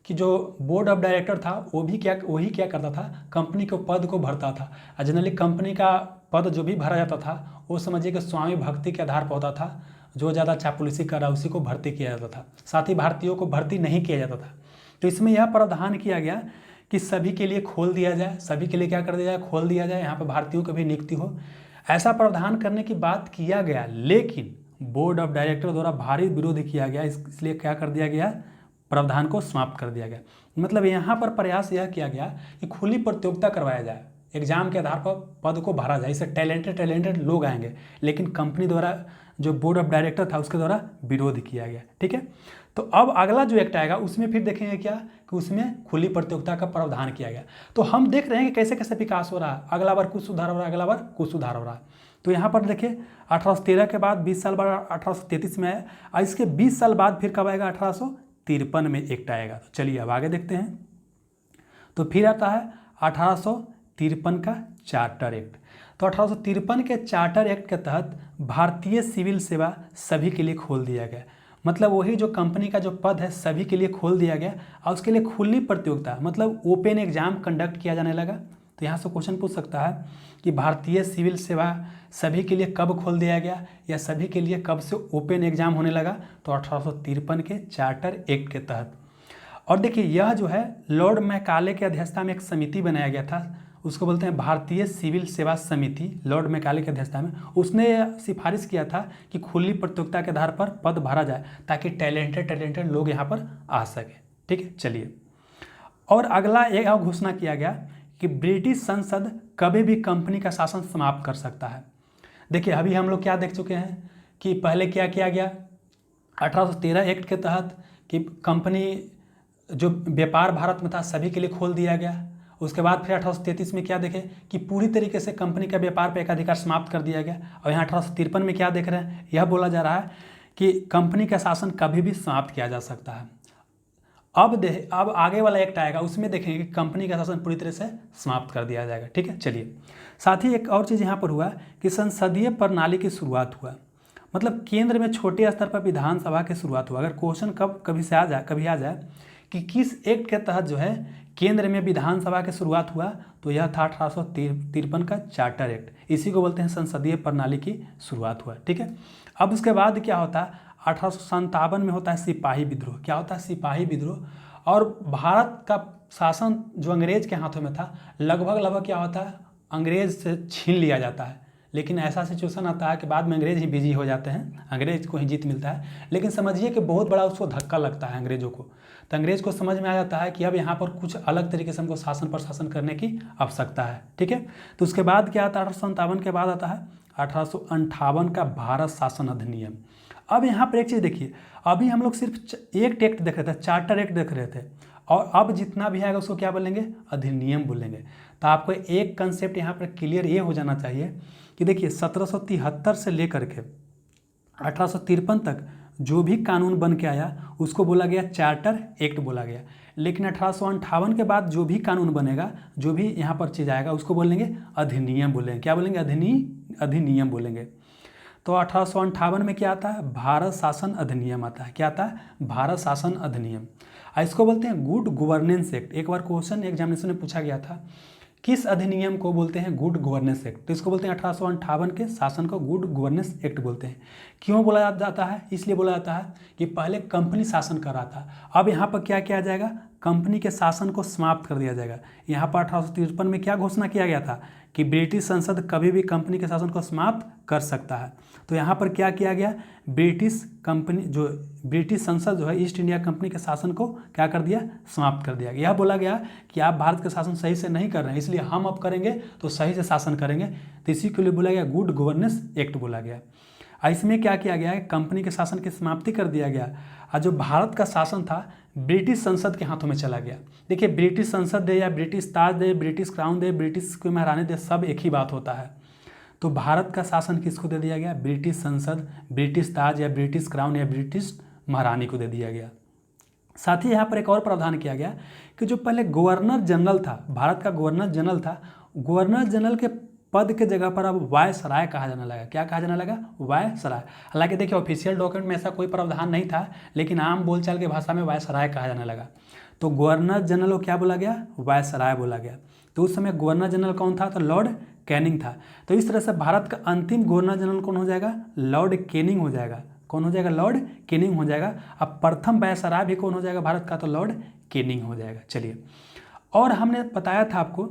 कि जो बोर्ड ऑफ डायरेक्टर था वही क्या करता था, कंपनी के पद को भरता था। जनरली कंपनी का पद जो भी भरा जाता था वो समझिए कि स्वामी भक्ति के आधार पर होता था, जो ज़्यादा चापलूसी कर रहा उसी को भर्ती किया जाता था, साथ ही भारतीयों को भर्ती नहीं किया जाता था। तो इसमें यह प्रावधान किया गया कि सभी के लिए खोल दिया जाए, सभी के लिए क्या कर दिया जाए, खोल दिया जाए, यहाँ पर भारतीयों की भी नियुक्ति हो, ऐसा प्रावधान करने की बात किया गया। लेकिन बोर्ड ऑफ डायरेक्टर द्वारा भारी विरोध किया गया, इसलिए क्या कर दिया गया, प्रावधान को समाप्त कर दिया गया। मतलब यहाँ पर प्रयास यह किया गया कि खुली प्रतियोगिता करवाया जाए, एग्जाम के आधार पर पद को भरा जाए, इससे टैलेंटेड लोग आएंगे। लेकिन कंपनी द्वारा जो बोर्ड ऑफ डायरेक्टर था उसके द्वारा विरोध किया गया। ठीक है, तो अब अगला जो एक्ट आएगा उसमें फिर देखेंगे क्या कि उसमें खुली प्रतियोगिता का प्रावधान किया गया। तो हम देख रहे हैं कि कैसे कैसे विकास हो रहा है, अगला बार कुछ सुधार हो रहा है, अगला बार कुछ सुधार हो रहा है। तो यहाँ पर देखिए 1813 के बाद 20 साल बाद 1833 में आया, और इसके 20 साल बाद फिर कब आएगा 1853 में एक्ट आएगा। तो चलिए अब आगे देखते हैं। तो फिर आता है 1853 का चार्टर एक्ट। तो 1853 के चार्टर एक्ट के तहत भारतीय सिविल सेवा सभी के लिए खोल दिया गया। मतलब वही जो कंपनी का जो पद है सभी के लिए खोल दिया गया, और उसके लिए खुली प्रतियोगिता मतलब ओपन एग्जाम कंडक्ट किया जाने लगा। तो यहाँ से क्वेश्चन पूछ सकता है कि भारतीय सिविल सेवा सभी के लिए कब खोल दिया गया या सभी के लिए कब से ओपन एग्जाम होने लगा। तो 1853 के चार्टर एक्ट के तहत। और देखिए यह जो है लॉर्ड मैकाले की अध्यक्षता में एक समिति बनाया गया था, उसको बोलते हैं भारतीय सिविल सेवा समिति। लॉर्ड मैकाले की अध्यक्षता में उसने सिफारिश किया था कि खुली प्रतियोगिता के आधार पर पद भरा जाए ताकि टैलेंटेड लोग यहाँ पर आ सके। ठीक है, चलिए। और अगला एक और घोषणा किया गया कि ब्रिटिश संसद कभी भी कंपनी का शासन समाप्त कर सकता है। देखिए अभी हम लोग क्या देख चुके हैं कि पहले क्या किया गया 1813 एक्ट के तहत कि कंपनी जो व्यापार भारत में था सभी के लिए खोल दिया गया। उसके बाद फिर 1833 में क्या देखें कि पूरी तरीके से कंपनी का व्यापार पे एकाधिकार समाप्त कर दिया गया। और यहाँ 1853 में क्या देख रहे हैं, यह बोला जा रहा है कि कंपनी का शासन कभी भी समाप्त किया जा सकता है। अब आगे वाला एक्ट आएगा उसमें देखेंगे कि कंपनी का शासन पूरी तरह से समाप्त कर दिया जाएगा। ठीक है, चलिए। साथ ही एक और चीज़ यहाँ पर हुआ कि संसदीय प्रणाली की शुरुआत हुआ। मतलब केंद्र में छोटे स्तर पर विधानसभा की शुरुआत हुआ। अगर क्वेश्चन कभी आ जाए कि किस एक्ट के तहत जो है केंद्र में विधानसभा की शुरुआत हुआ, तो यह था 1853 का चार्टर एक्ट। इसी को बोलते हैं संसदीय प्रणाली की शुरुआत हुआ। ठीक है, अब उसके बाद क्या होता है 1857 में होता है सिपाही विद्रोह। क्या होता है सिपाही विद्रोह। और भारत का शासन जो अंग्रेज के हाथों में था लगभग क्या होता है अंग्रेज से छीन लिया जाता है। लेकिन ऐसा सिचुएशन आता है कि बाद में अंग्रेज ही बिजी हो जाते हैं, अंग्रेज को ही जीत मिलता है। लेकिन समझिए कि बहुत बड़ा उसको धक्का लगता है अंग्रेजों को। तो अंग्रेज को समझ में आ जाता है कि अब यहाँ पर कुछ अलग तरीके से हमको शासन प्रशासन करने की आवश्यकता है। ठीक है, तो उसके बाद क्या आता है 1857 के बाद आता है 1858 का भारत शासन अधिनियम। अब यहाँ पर एक चीज़ देखिए, अभी हम लोग सिर्फ एक एक्ट देख रहे थे, चार्टर एक्ट देख रहे थे, और अब जितना भी आएगा उसको क्या बोलेंगे अधिनियम बोलेंगे। तो आपको एक कंसेप्ट यहाँ पर क्लियर ये हो जाना चाहिए कि देखिए 1773 से लेकर के 1853 तक जो भी कानून बन के आया उसको बोला गया चार्टर एक्ट बोला गया। लेकिन 1858 के बाद जो भी कानून बनेगा, जो भी यहाँ पर चीज़ आएगा उसको बोलेंगे अधिनियम बोलेंगे। क्या बोलेंगे अधिनियम बोलेंगे। तो 1858 में क्या आता है भारत शासन अधिनियम आता है। क्या आता है भारत शासन अधिनियम। इसको बोलते हैं गुड गवर्नेंस एक्ट। एक बार क्वेश्चन एग्जामिनेशन में पूछा गया था किस अधिनियम को बोलते हैं गुड गवर्नेंस एक्ट। तो इसको बोलते हैं 1858 के शासन को गुड गवर्नेंस एक्ट बोलते हैं। क्यों बोला जाता है, इसलिए बोला जाता है कि पहले कंपनी शासन कर रहा था, अब यहाँ पर क्या किया जाएगा कंपनी के शासन को समाप्त कर दिया जाएगा। यहाँ पर 1853 में क्या घोषणा किया गया था कि ब्रिटिश संसद कभी भी कंपनी के शासन को समाप्त कर सकता है। तो यहाँ पर क्या किया गया ब्रिटिश संसद जो है ईस्ट इंडिया कंपनी के शासन को क्या कर दिया समाप्त कर दिया गया। यह बोला गया कि आप भारत का शासन सही से नहीं कर रहे हैं, इसलिए हम अब करेंगे तो सही से शासन करेंगे। तो इसी के लिए बोला गया गुड गवर्नेंस एक्ट बोला गया। इसमें क्या किया गया है कंपनी के शासन की समाप्ति कर दिया गया, और जो भारत का शासन था ब्रिटिश संसद के हाथों में चला गया। देखिए ब्रिटिश संसद दे या ब्रिटिश ताज दे, ब्रिटिश क्राउन दे, ब्रिटिश को महारानी दे, सब एक ही बात होता है। तो भारत का शासन किसको दे दिया गया ब्रिटिश संसद, ब्रिटिश ताज या ब्रिटिश क्राउन या ब्रिटिश महारानी को दे दिया गया। साथ ही यहाँ पर एक और प्रावधान किया गया कि जो पहले गवर्नर जनरल था, भारत का गवर्नर जनरल था, गवर्नर जनरल के पद के जगह पर अब वायसराय कहा जाने लगा। क्या कहा जाने लगा वायसराय। हालांकि देखिए ऑफिशियल डॉक्यूमेंट में ऐसा कोई प्रावधान नहीं था, लेकिन आम बोलचाल की भाषा में वायसराय कहा जाने लगा। तो गवर्नर जनरल को क्या बोला गया वायसराय बोला गया। तो उस समय गवर्नर जनरल कौन था तो लॉर्ड कैनिंग था। तो इस तरह से भारत का अंतिम गवर्नर जनरल कौन हो जाएगा लॉर्ड कैनिंग हो जाएगा। कौन हो जाएगा लॉर्ड कैनिंग हो जाएगा। अब प्रथम वायसराय भी कौन हो जाएगा भारत का तो लॉर्ड कैनिंग हो जाएगा। चलिए, और हमने बताया था आपको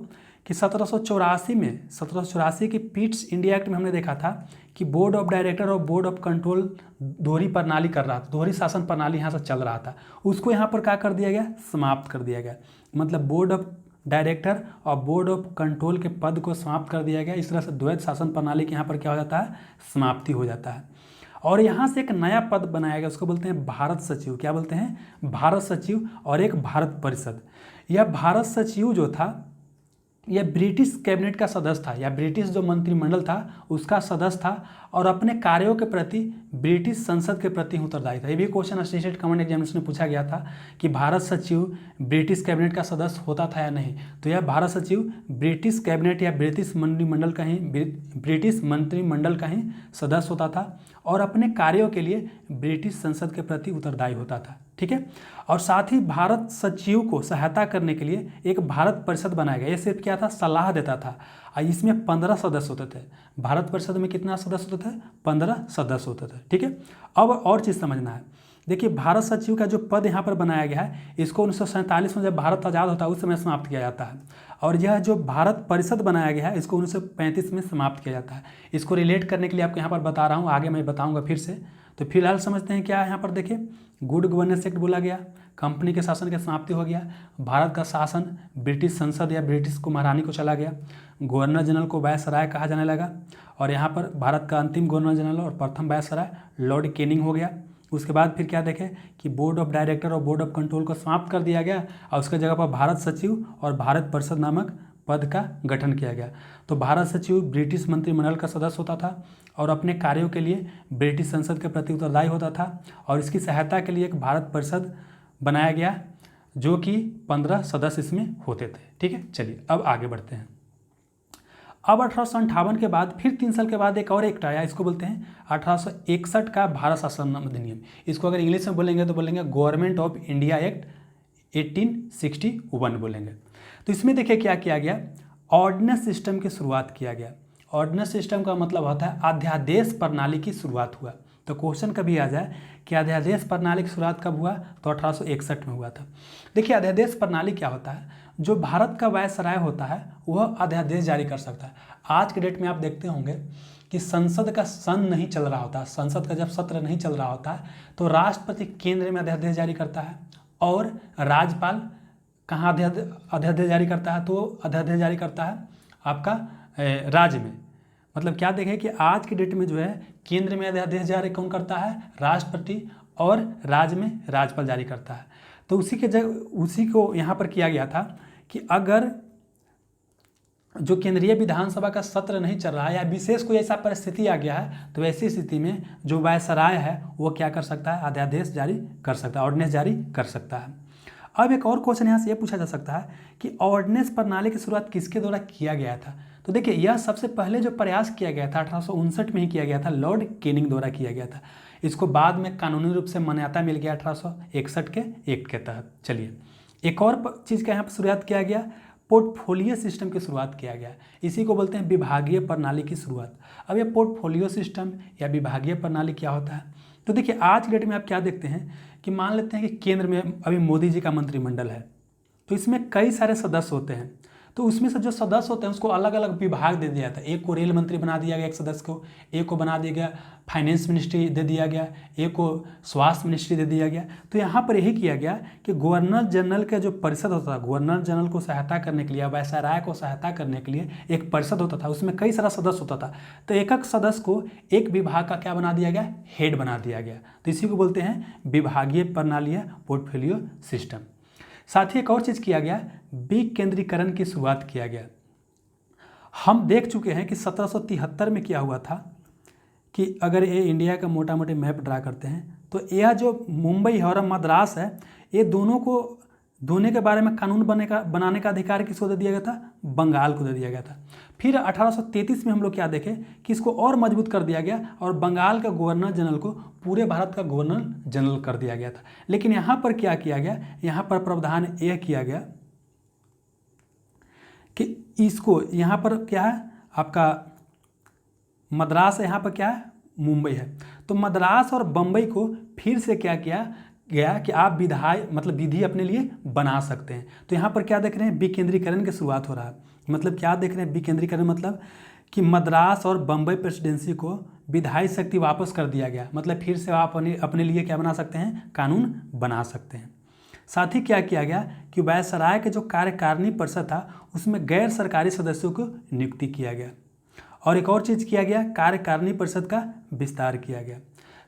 कि 1784 की पिट्स इंडिया एक्ट में हमने देखा था कि बोर्ड ऑफ डायरेक्टर और बोर्ड ऑफ कंट्रोल दोहरी प्रणाली कर रहा था, दोहरी शासन प्रणाली यहाँ से चल रहा था, उसको यहाँ पर क्या कर दिया गया समाप्त कर दिया गया। मतलब बोर्ड ऑफ डायरेक्टर और बोर्ड ऑफ कंट्रोल के पद को समाप्त कर दिया गया। इस तरह से द्वैत शासन प्रणाली के यहाँ पर क्या हो जाता है समाप्ति हो जाता है। और यहाँ से एक नया पद बनाया गया, उसको बोलते हैं भारत सचिव। क्या बोलते हैं? भारत सचिव। और एक भारत परिषद। यह भारत सचिव जो था यह ब्रिटिश कैबिनेट का सदस्य था, या ब्रिटिश जो मंत्रिमंडल था उसका सदस्य था, और अपने कार्यों के प्रति ब्रिटिश संसद के प्रति उत्तरदायी था। ये भी क्वेश्चन असिस्टेंट कमांड एग्जामिनेशन में पूछा गया था कि भारत सचिव ब्रिटिश कैबिनेट का सदस्य होता था या नहीं। तो यह भारत सचिव ब्रिटिश कैबिनेट या ब्रिटिश मंत्रिमंडल का ही सदस्य होता था, और अपने कार्यों के लिए ब्रिटिश संसद के प्रति उत्तरदायी होता था। ठीक है। और साथ ही भारत सचिव को सहायता करने के लिए एक भारत परिषद बनाया गया। ये सिर्फ क्या था? सलाह देता था। और इसमें 15 सदस्य होते थे। भारत परिषद में कितना सदस्य होते थे? 15 सदस्य होते थे। ठीक है। अब और चीज़ समझना है। देखिए, भारत सचिव का जो पद यहाँ पर बनाया गया है, इसको 1947 में जब भारत आज़ाद होता है उस समय समाप्त किया जाता है। और यह जो भारत परिषद बनाया गया है इसको 1935 में समाप्त किया जाता है। इसको रिलेट करने के लिए आपको यहाँ पर बता रहा हूँ, आगे मैं बताऊँगा फिर से। तो फिलहाल समझते हैं क्या है यहाँ पर। देखिए, गुड गवर्नेंस एक्ट बोला गया, कंपनी के शासन की समाप्ति हो गया, भारत का शासन ब्रिटिश संसद या ब्रिटिश को महारानी को चला गया, गवर्नर जनरल को वायसराय कहा जाने लगा, और यहाँ पर भारत का अंतिम गवर्नर जनरल और प्रथम वायसराय लॉर्ड कैनिंग हो गया। उसके बाद फिर क्या देखें कि बोर्ड ऑफ डायरेक्टर और बोर्ड ऑफ कंट्रोल को समाप्त कर दिया गया, और उसके जगह पर भारत सचिव और भारत परिषद नामक पद का गठन किया गया। तो भारत सचिव ब्रिटिश मंत्रिमंडल का सदस्य होता था, और अपने कार्यों के लिए ब्रिटिश संसद के प्रति उत्तरदायी होता था, और इसकी सहायता के लिए एक भारत परिषद बनाया गया, जो कि 15 सदस्य इसमें होते थे। ठीक है। चलिए अब आगे बढ़ते हैं। अब 1858 के बाद फिर 3 साल के बाद एक और एक्ट आया, इसको बोलते हैं 1861 का भारत शासन अधिनियम। इसको अगर इंग्लिश में बोलेंगे तो बोलेंगे गवर्नमेंट ऑफ इंडिया एक्ट 1861 बोलेंगे। तो इसमें देखिए क्या किया गया, ऑर्डिनेंस सिस्टम की शुरुआत किया गया। ऑर्डिनेंस सिस्टम का मतलब होता है अध्यादेश प्रणाली की शुरुआत हुआ। तो क्वेश्चन कभी आ जाए कि अध्यादेश प्रणाली की शुरुआत कब हुआ, तो 1861 में हुआ था। देखिए, अध्यादेश प्रणाली क्या होता है? जो भारत का वायसराय होता है वह अध्यादेश जारी कर सकता है। आज के डेट में आप देखते होंगे कि संसद का सन नहीं चल रहा होता, संसद का जब सत्र नहीं चल रहा होता है तो राष्ट्रपति केंद्र में अध्यादेश जारी करता है, और राज्यपाल कहाँ अध्यादेश जारी करता है, तो अध्यादेश जारी करता है आपका राज्य में। मतलब क्या देखें कि आज की डेट में जो है केंद्र में अध्यादेश जारी कौन करता है? राष्ट्रपति, और राज्य में राज्यपाल जारी करता है। तो उसी को यहाँ पर किया गया था कि अगर जो केंद्रीय विधानसभा का सत्र नहीं चल रहा है या विशेष कोई ऐसा परिस्थिति आ गया है, तो ऐसी स्थिति में जो वायसराय है वो क्या कर सकता है? अध्यादेश जारी कर सकता है, ऑर्डिनेंस जारी कर सकता है। अब एक और क्वेश्चन यहाँ से ये पूछा जा सकता है कि ऑर्डिनेंस प्रणाली की शुरुआत किसके द्वारा किया गया था? तो देखिए, यह सबसे पहले जो प्रयास किया गया था 1859 में ही किया गया था, लॉर्ड कैनिंग द्वारा किया गया था। इसको बाद में कानूनी रूप से मान्यता मिल गया 1861 के एक्ट के तहत। चलिए, एक और चीज़ का यहाँ पर शुरुआत किया गया, पोर्टफोलियो सिस्टम की शुरुआत किया गया। इसी को बोलते हैं विभागीय प्रणाली की शुरुआत। अब ये पोर्टफोलियो सिस्टम या विभागीय प्रणाली क्या होता है? तो देखिए, आज के डेट में आप क्या देखते हैं कि मान लेते हैं कि केंद्र में अभी मोदी जी का मंत्रिमंडल है, तो इसमें कई सारे सदस्य होते हैं। तो उसमें से जो सदस्य होते हैं उसको अलग अलग विभाग दे दिया था। एक को रेल मंत्री बना दिया गया एक सदस्य को, एक को बना दिया गया फाइनेंस मिनिस्ट्री दे दिया गया, एक को स्वास्थ्य मिनिस्ट्री दे दिया गया। तो यहाँ पर यही किया गया कि गवर्नर जनरल का जो परिषद होता था, गवर्नर जनरल को सहायता करने के लिए, वायसराय को सहायता करने के लिए एक परिषद होता था, उसमें कई सारा सदस्य होता था। तो एक एक सदस्य को एक विभाग का क्या बना दिया गया? हेड बना दिया गया। तो इसी को बोलते हैं विभागीय प्रणाली या पोर्टफोलियो सिस्टम। साथ ही एक और चीज़ किया गया, विकेंद्रीकरण की शुरुआत किया गया। हम देख चुके हैं कि 1773 में क्या हुआ था कि अगर ये इंडिया का मोटा मोटी मैप ड्रा करते हैं तो यह जो मुंबई और मद्रास है, ये दोनों के बारे में कानून बनाने का अधिकार किसको दे दिया गया था? बंगाल को दे दिया गया था। फिर 1833 में हम लोग क्या देखें कि इसको और मजबूत कर दिया गया और बंगाल का गवर्नर जनरल को पूरे भारत का गवर्नर जनरल कर दिया गया था। लेकिन यहाँ पर क्या किया गया? यहाँ पर प्रावधान यह किया गया कि इसको यहाँ पर क्या है आपका मद्रास है, यहाँ पर क्या है मुंबई है। तो मद्रास और बम्बई को फिर से क्या किया गया कि आप विधि अपने लिए बना सकते हैं। तो यहाँ पर क्या देख रहे हैं? विकेंद्रीकरण की शुरुआत हो रहा है। मतलब क्या देख रहे हैं? विकेंद्रीकरण मतलब कि मद्रास और बम्बई प्रेसिडेंसी को विधायी शक्ति वापस कर दिया गया। मतलब फिर से आप अपने लिए क्या बना सकते हैं? कानून बना सकते हैं। साथ ही क्या किया गया कि वायसराय के जो कार्यकारिणी परिषद था उसमें गैर सरकारी सदस्यों को नियुक्ति किया गया। और एक और चीज़ किया गया, कार्यकारिणी परिषद का विस्तार किया गया।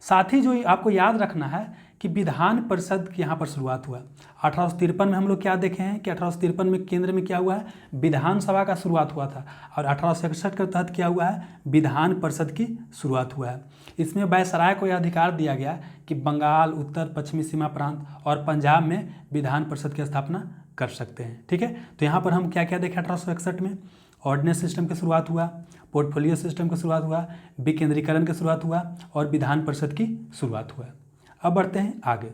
साथ ही जो आपको याद रखना है कि विधान परिषद की यहाँ पर शुरुआत हुआ 1853 में। हम लोग क्या देखे हैं कि 1853 में केंद्र में क्या हुआ है, विधानसभा का शुरुआत हुआ था, और 1861 के तहत क्या हुआ है, विधान परिषद की शुरुआत हुआ है। इसमें वायसराय को यह अधिकार दिया गया कि बंगाल, उत्तर पश्चिमी सीमा प्रांत और पंजाब में विधान परिषद की स्थापना कर सकते हैं। ठीक है, तो यहाँ पर हम क्या क्या देखें 1861 में, ऑर्डिनेंस सिस्टम की शुरुआत हुआ, पोर्टफोलियो सिस्टम की शुरुआत हुआ, विकेंद्रीकरण की शुरुआत हुआ और विधान परिषद की शुरुआत हुआ। अब बढ़ते हैं आगे।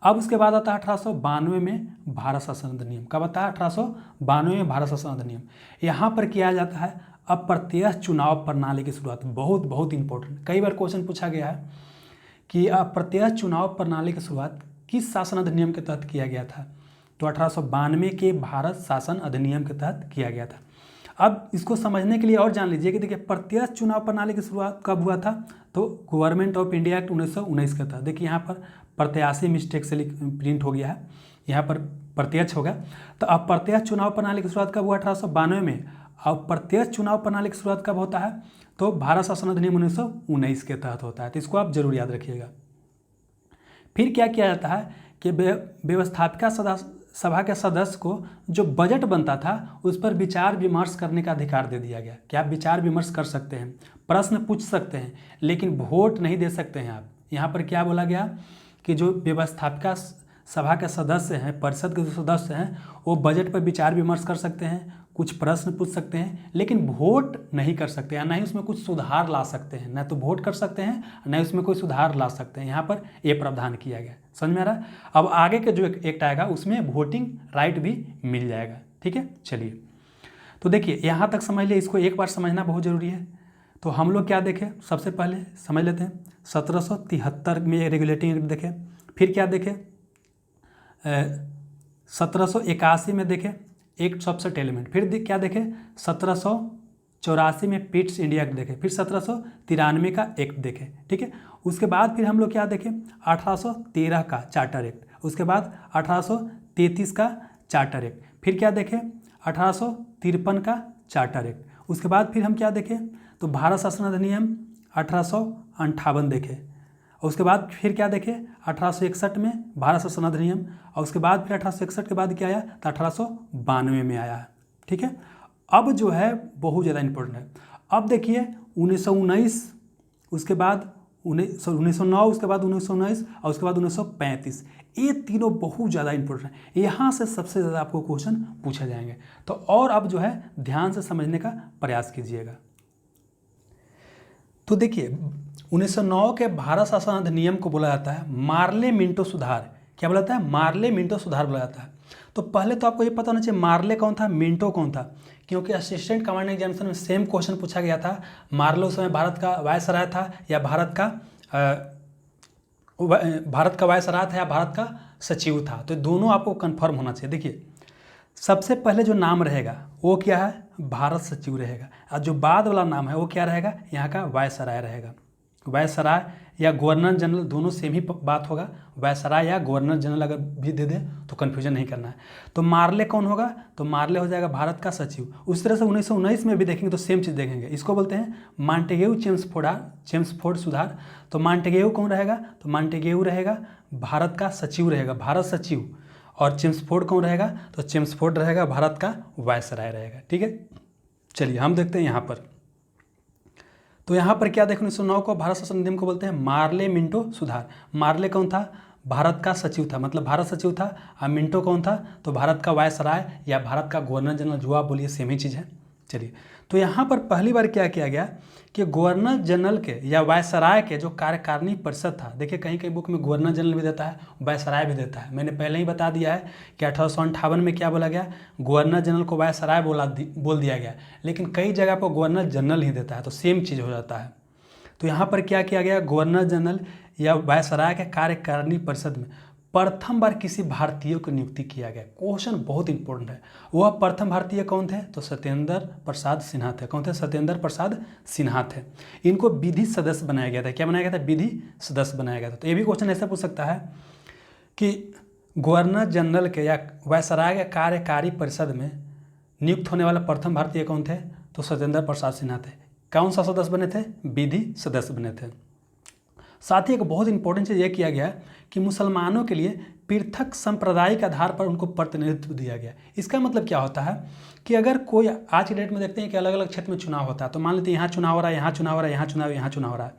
अब उसके बाद आता है 1892 में भारत शासन अधिनियम। कब आता है, 1892 में भारत शासन अधिनियम। यहाँ पर किया जाता है अप्रत्यक्ष चुनाव प्रणाली की शुरुआत। बहुत बहुत इंपॉर्टेंट, कई बार क्वेश्चन पूछा गया है कि अप्रत्यक्ष चुनाव प्रणाली की शुरुआत किस शासन अधिनियम के तहत किया गया था, तो 1892 के भारत शासन अधिनियम के तहत किया गया था। अब इसको समझने के लिए और जान लीजिए कि देखिए प्रत्यक्ष चुनाव प्रणाली की शुरुआत कब हुआ था, तो गवर्नमेंट ऑफ इंडिया एक्ट 1919 का था। देखिए यहाँ पर प्रत्याशी मिस्टेक से प्रिंट हो गया है, यहाँ पर प्रत्यक्ष होगा। तो अप्रत्यक्ष चुनाव प्रणाली की शुरुआत कब हुआ, 1892 में। अप्रत्यक्ष चुनाव प्रणाली की शुरुआत कब होता है, तो भारत शासन अधिनियम 1919 के तहत होता है। तो इसको आप जरूर याद रखिएगा। फिर क्या किया जाता है कि व्यवस्थापिका सभा के सदस्य को जो बजट बनता था उस पर विचार विमर्श करने का अधिकार दे दिया गया कि आप विचार विमर्श कर सकते हैं, प्रश्न पूछ सकते हैं, लेकिन वोट नहीं दे सकते हैं आप। यहाँ पर क्या बोला गया कि जो व्यवस्थापिका सभा के सदस्य हैं, परिषद के जो सदस्य हैं, वो बजट पर विचार विमर्श कर सकते हैं, कुछ प्रश्न पूछ सकते हैं, लेकिन वोट नहीं कर सकते हैं, ना ही उसमें कुछ सुधार ला सकते हैं। ना तो वोट कर सकते हैं, ना ही उसमें कोई सुधार ला सकते हैं। यहाँ पर ये प्रावधान किया गया, समझ में आ रहा है। अब आगे के जो एक्ट आएगा उसमें वोटिंग राइट भी मिल जाएगा। ठीक है, चलिए तो देखिए यहाँ तक समझ लिया, इसको एक बार समझना बहुत ज़रूरी है। तो हम लोग क्या देखें, सबसे पहले समझ लेते हैं 1773 में रेगुलेटिंग एक्ट देखें, फिर क्या देखें 1781 में देखें एक्ट सबसेट एलिमेंट, फिर क्या देखें 1784 में पिट्स इंडिया एक्ट देखें, फिर 1793 का एक्ट देखें। ठीक है, उसके बाद फिर हम लोग क्या देखें 1813 का चार्टर एक्ट, उसके बाद 1833 का चार्टर एक्ट, फिर क्या देखें 1853 का चार्टर एक्ट, उसके बाद फिर हम क्या देखें तो भारत शासन अधिनियम 1858 देखें, और उसके बाद फिर क्या देखें 1861 में भारत शासन अधिनियम, और उसके बाद फिर 1861 के बाद क्या आया तो 1892 में आया है। ठीक है, अब जो है बहुत ज़्यादा इंपॉर्टेंट है। अब देखिए 1919, उसके बाद 1909, उसके बाद 1919 और उसके बाद 1935, ये तीनों बहुत ज़्यादा इंपॉर्टेंट है। यहाँ से सबसे ज़्यादा आपको क्वेश्चन पूछे जाएंगे। तो और अब जो है ध्यान से समझने का प्रयास कीजिएगा। तो देखिए 1909 के भारत शासन अधिनियम को बोला जाता है मार्ले मिंटो सुधार। क्या बोला जाता है, मार्ले मिंटो सुधार बोला जाता है। तो पहले तो आपको ये पता होना चाहिए मार्ले कौन था, मिंटो कौन था, क्योंकि असिस्टेंट कमांडिंग एग्जामिनेशन में सेम क्वेश्चन पूछा गया था। मार्ले उस समय भारत का वायसराय था या भारत का वायसराय था या भारत का सचिव था। तो दोनों आपको कंफर्म होना चाहिए। देखिए सबसे पहले जो नाम रहेगा वो क्या है, भारत सचिव रहेगा, और जो बाद वाला नाम है वो क्या रहेगा, यहाँ का वायसराय रहेगा। वायसराय या गवर्नर जनरल दोनों सेम ही बात होगा। वायसराय या गवर्नर जनरल अगर भी दे दे तो कन्फ्यूजन नहीं करना है। तो मार्ले कौन होगा, तो मार्ले हो जाएगा भारत का सचिव। उस तरह से 1919 में भी देखेंगे तो सेम चीज़ देखेंगे। इसको बोलते हैं मॉन्टेग्यू चेम्सफोर्ड सुधार। तो मॉन्टेग्यू कौन रहेगा, तो मॉन्टेग्यू रहेगा भारत का सचिव रहेगा, भारत सचिव। और चेम्सफोर्ड कौन रहेगा, तो चेम्सफोर्ड रहेगा भारत का वायसराय रहेगा। ठीक है, चलिए हम देखते हैं यहाँ पर। तो यहाँ पर क्या देखें 1909 को भारत शासन अधिनियम को बोलते हैं मार्ले मिंटो सुधार। मार्ले कौन था, भारत का सचिव था, मतलब भारत सचिव था। और मिंटो कौन था, तो भारत का वायसराय या भारत का गवर्नर जनरल, जो आप बोलिए सेम ही चीज़ है। चलिए तो यहाँ पर पहली बार क्या किया गया कि गवर्नर जनरल के या वायसराय के जो कार्यकारिणी परिषद था, देखिए कहीं कहीं बुक में गवर्नर जनरल भी देता है, वायसराय भी देता है। मैंने पहले ही बता दिया है कि 1858 में क्या बोला गया, गवर्नर जनरल को वायसराय बोल दिया गया, लेकिन कई जगह पर गवर्नर जनरल ही देता है, तो सेम चीज़ हो जाता है। तो यहाँ पर क्या किया गया, गवर्नर जनरल या वायसराय के कार्यकारिणी परिषद में प्रथम बार किसी भारतीय को नियुक्ति किया गया। क्वेश्चन बहुत इंपॉर्टेंट है। वह प्रथम भारतीय कौन थे, तो सत्येंद्र प्रसाद सिन्हा थे। कौन थे, सत्येंद्र प्रसाद सिन्हा थे। इनको विधि सदस्य बनाया गया था। क्या बनाया गया था, विधि सदस्य बनाया गया था। तो ये भी क्वेश्चन ऐसा पूछ सकता है कि गवर्नर जनरल के या वायसराय के कार्यकारी परिषद में नियुक्त होने वाला प्रथम भारतीय कौन थे, तो सत्येंद्र प्रसाद सिन्हा थे। कौन सा सदस्य बने थे, विधि सदस्य बने थे। साथ ही एक बहुत इंपॉर्टेंट चीज़ ये किया गया कि मुसलमानों के लिए पृथक सांप्रदायिक आधार पर उनको प्रतिनिधित्व दिया गया। इसका मतलब क्या होता है कि अगर कोई, आज की डेट में देखते हैं कि अलग अलग क्षेत्र में चुनाव होता है, तो मान लेते हैं यहाँ चुनाव हो रहा है, यहाँ चुनाव हो रहा है, यहाँ चुनाव, यहाँ चुनाव हो रहा है,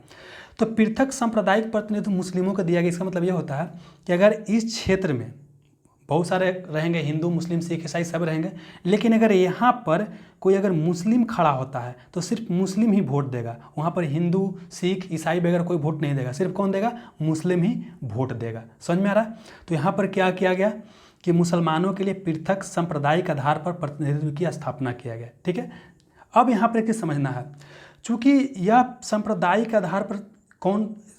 तो पृथक सांप्रदायिक प्रतिनिधित्व मुस्लिमों को दिया गया। इसका मतलब ये होता है कि अगर इस क्षेत्र में बहुत सारे रहेंगे, हिंदू, मुस्लिम, सिख, ईसाई सब रहेंगे, लेकिन अगर यहाँ पर कोई अगर मुस्लिम खड़ा होता है तो सिर्फ मुस्लिम ही वोट देगा, वहाँ पर हिंदू, सिख, ईसाई वगैरह कोई वोट नहीं देगा, सिर्फ कौन देगा? मुस्लिम ही वोट देगा। समझ में आ रहा है? तो यहाँ पर क्या किया गया कि मुसलमानों के लिए पृथक सांप्रदायिक आधार पर प्रतिनिधित्व की स्थापना किया गया। ठीक है, अब यहाँ पर क्या समझना है, चूँकि यह सांप्रदायिक आधार पर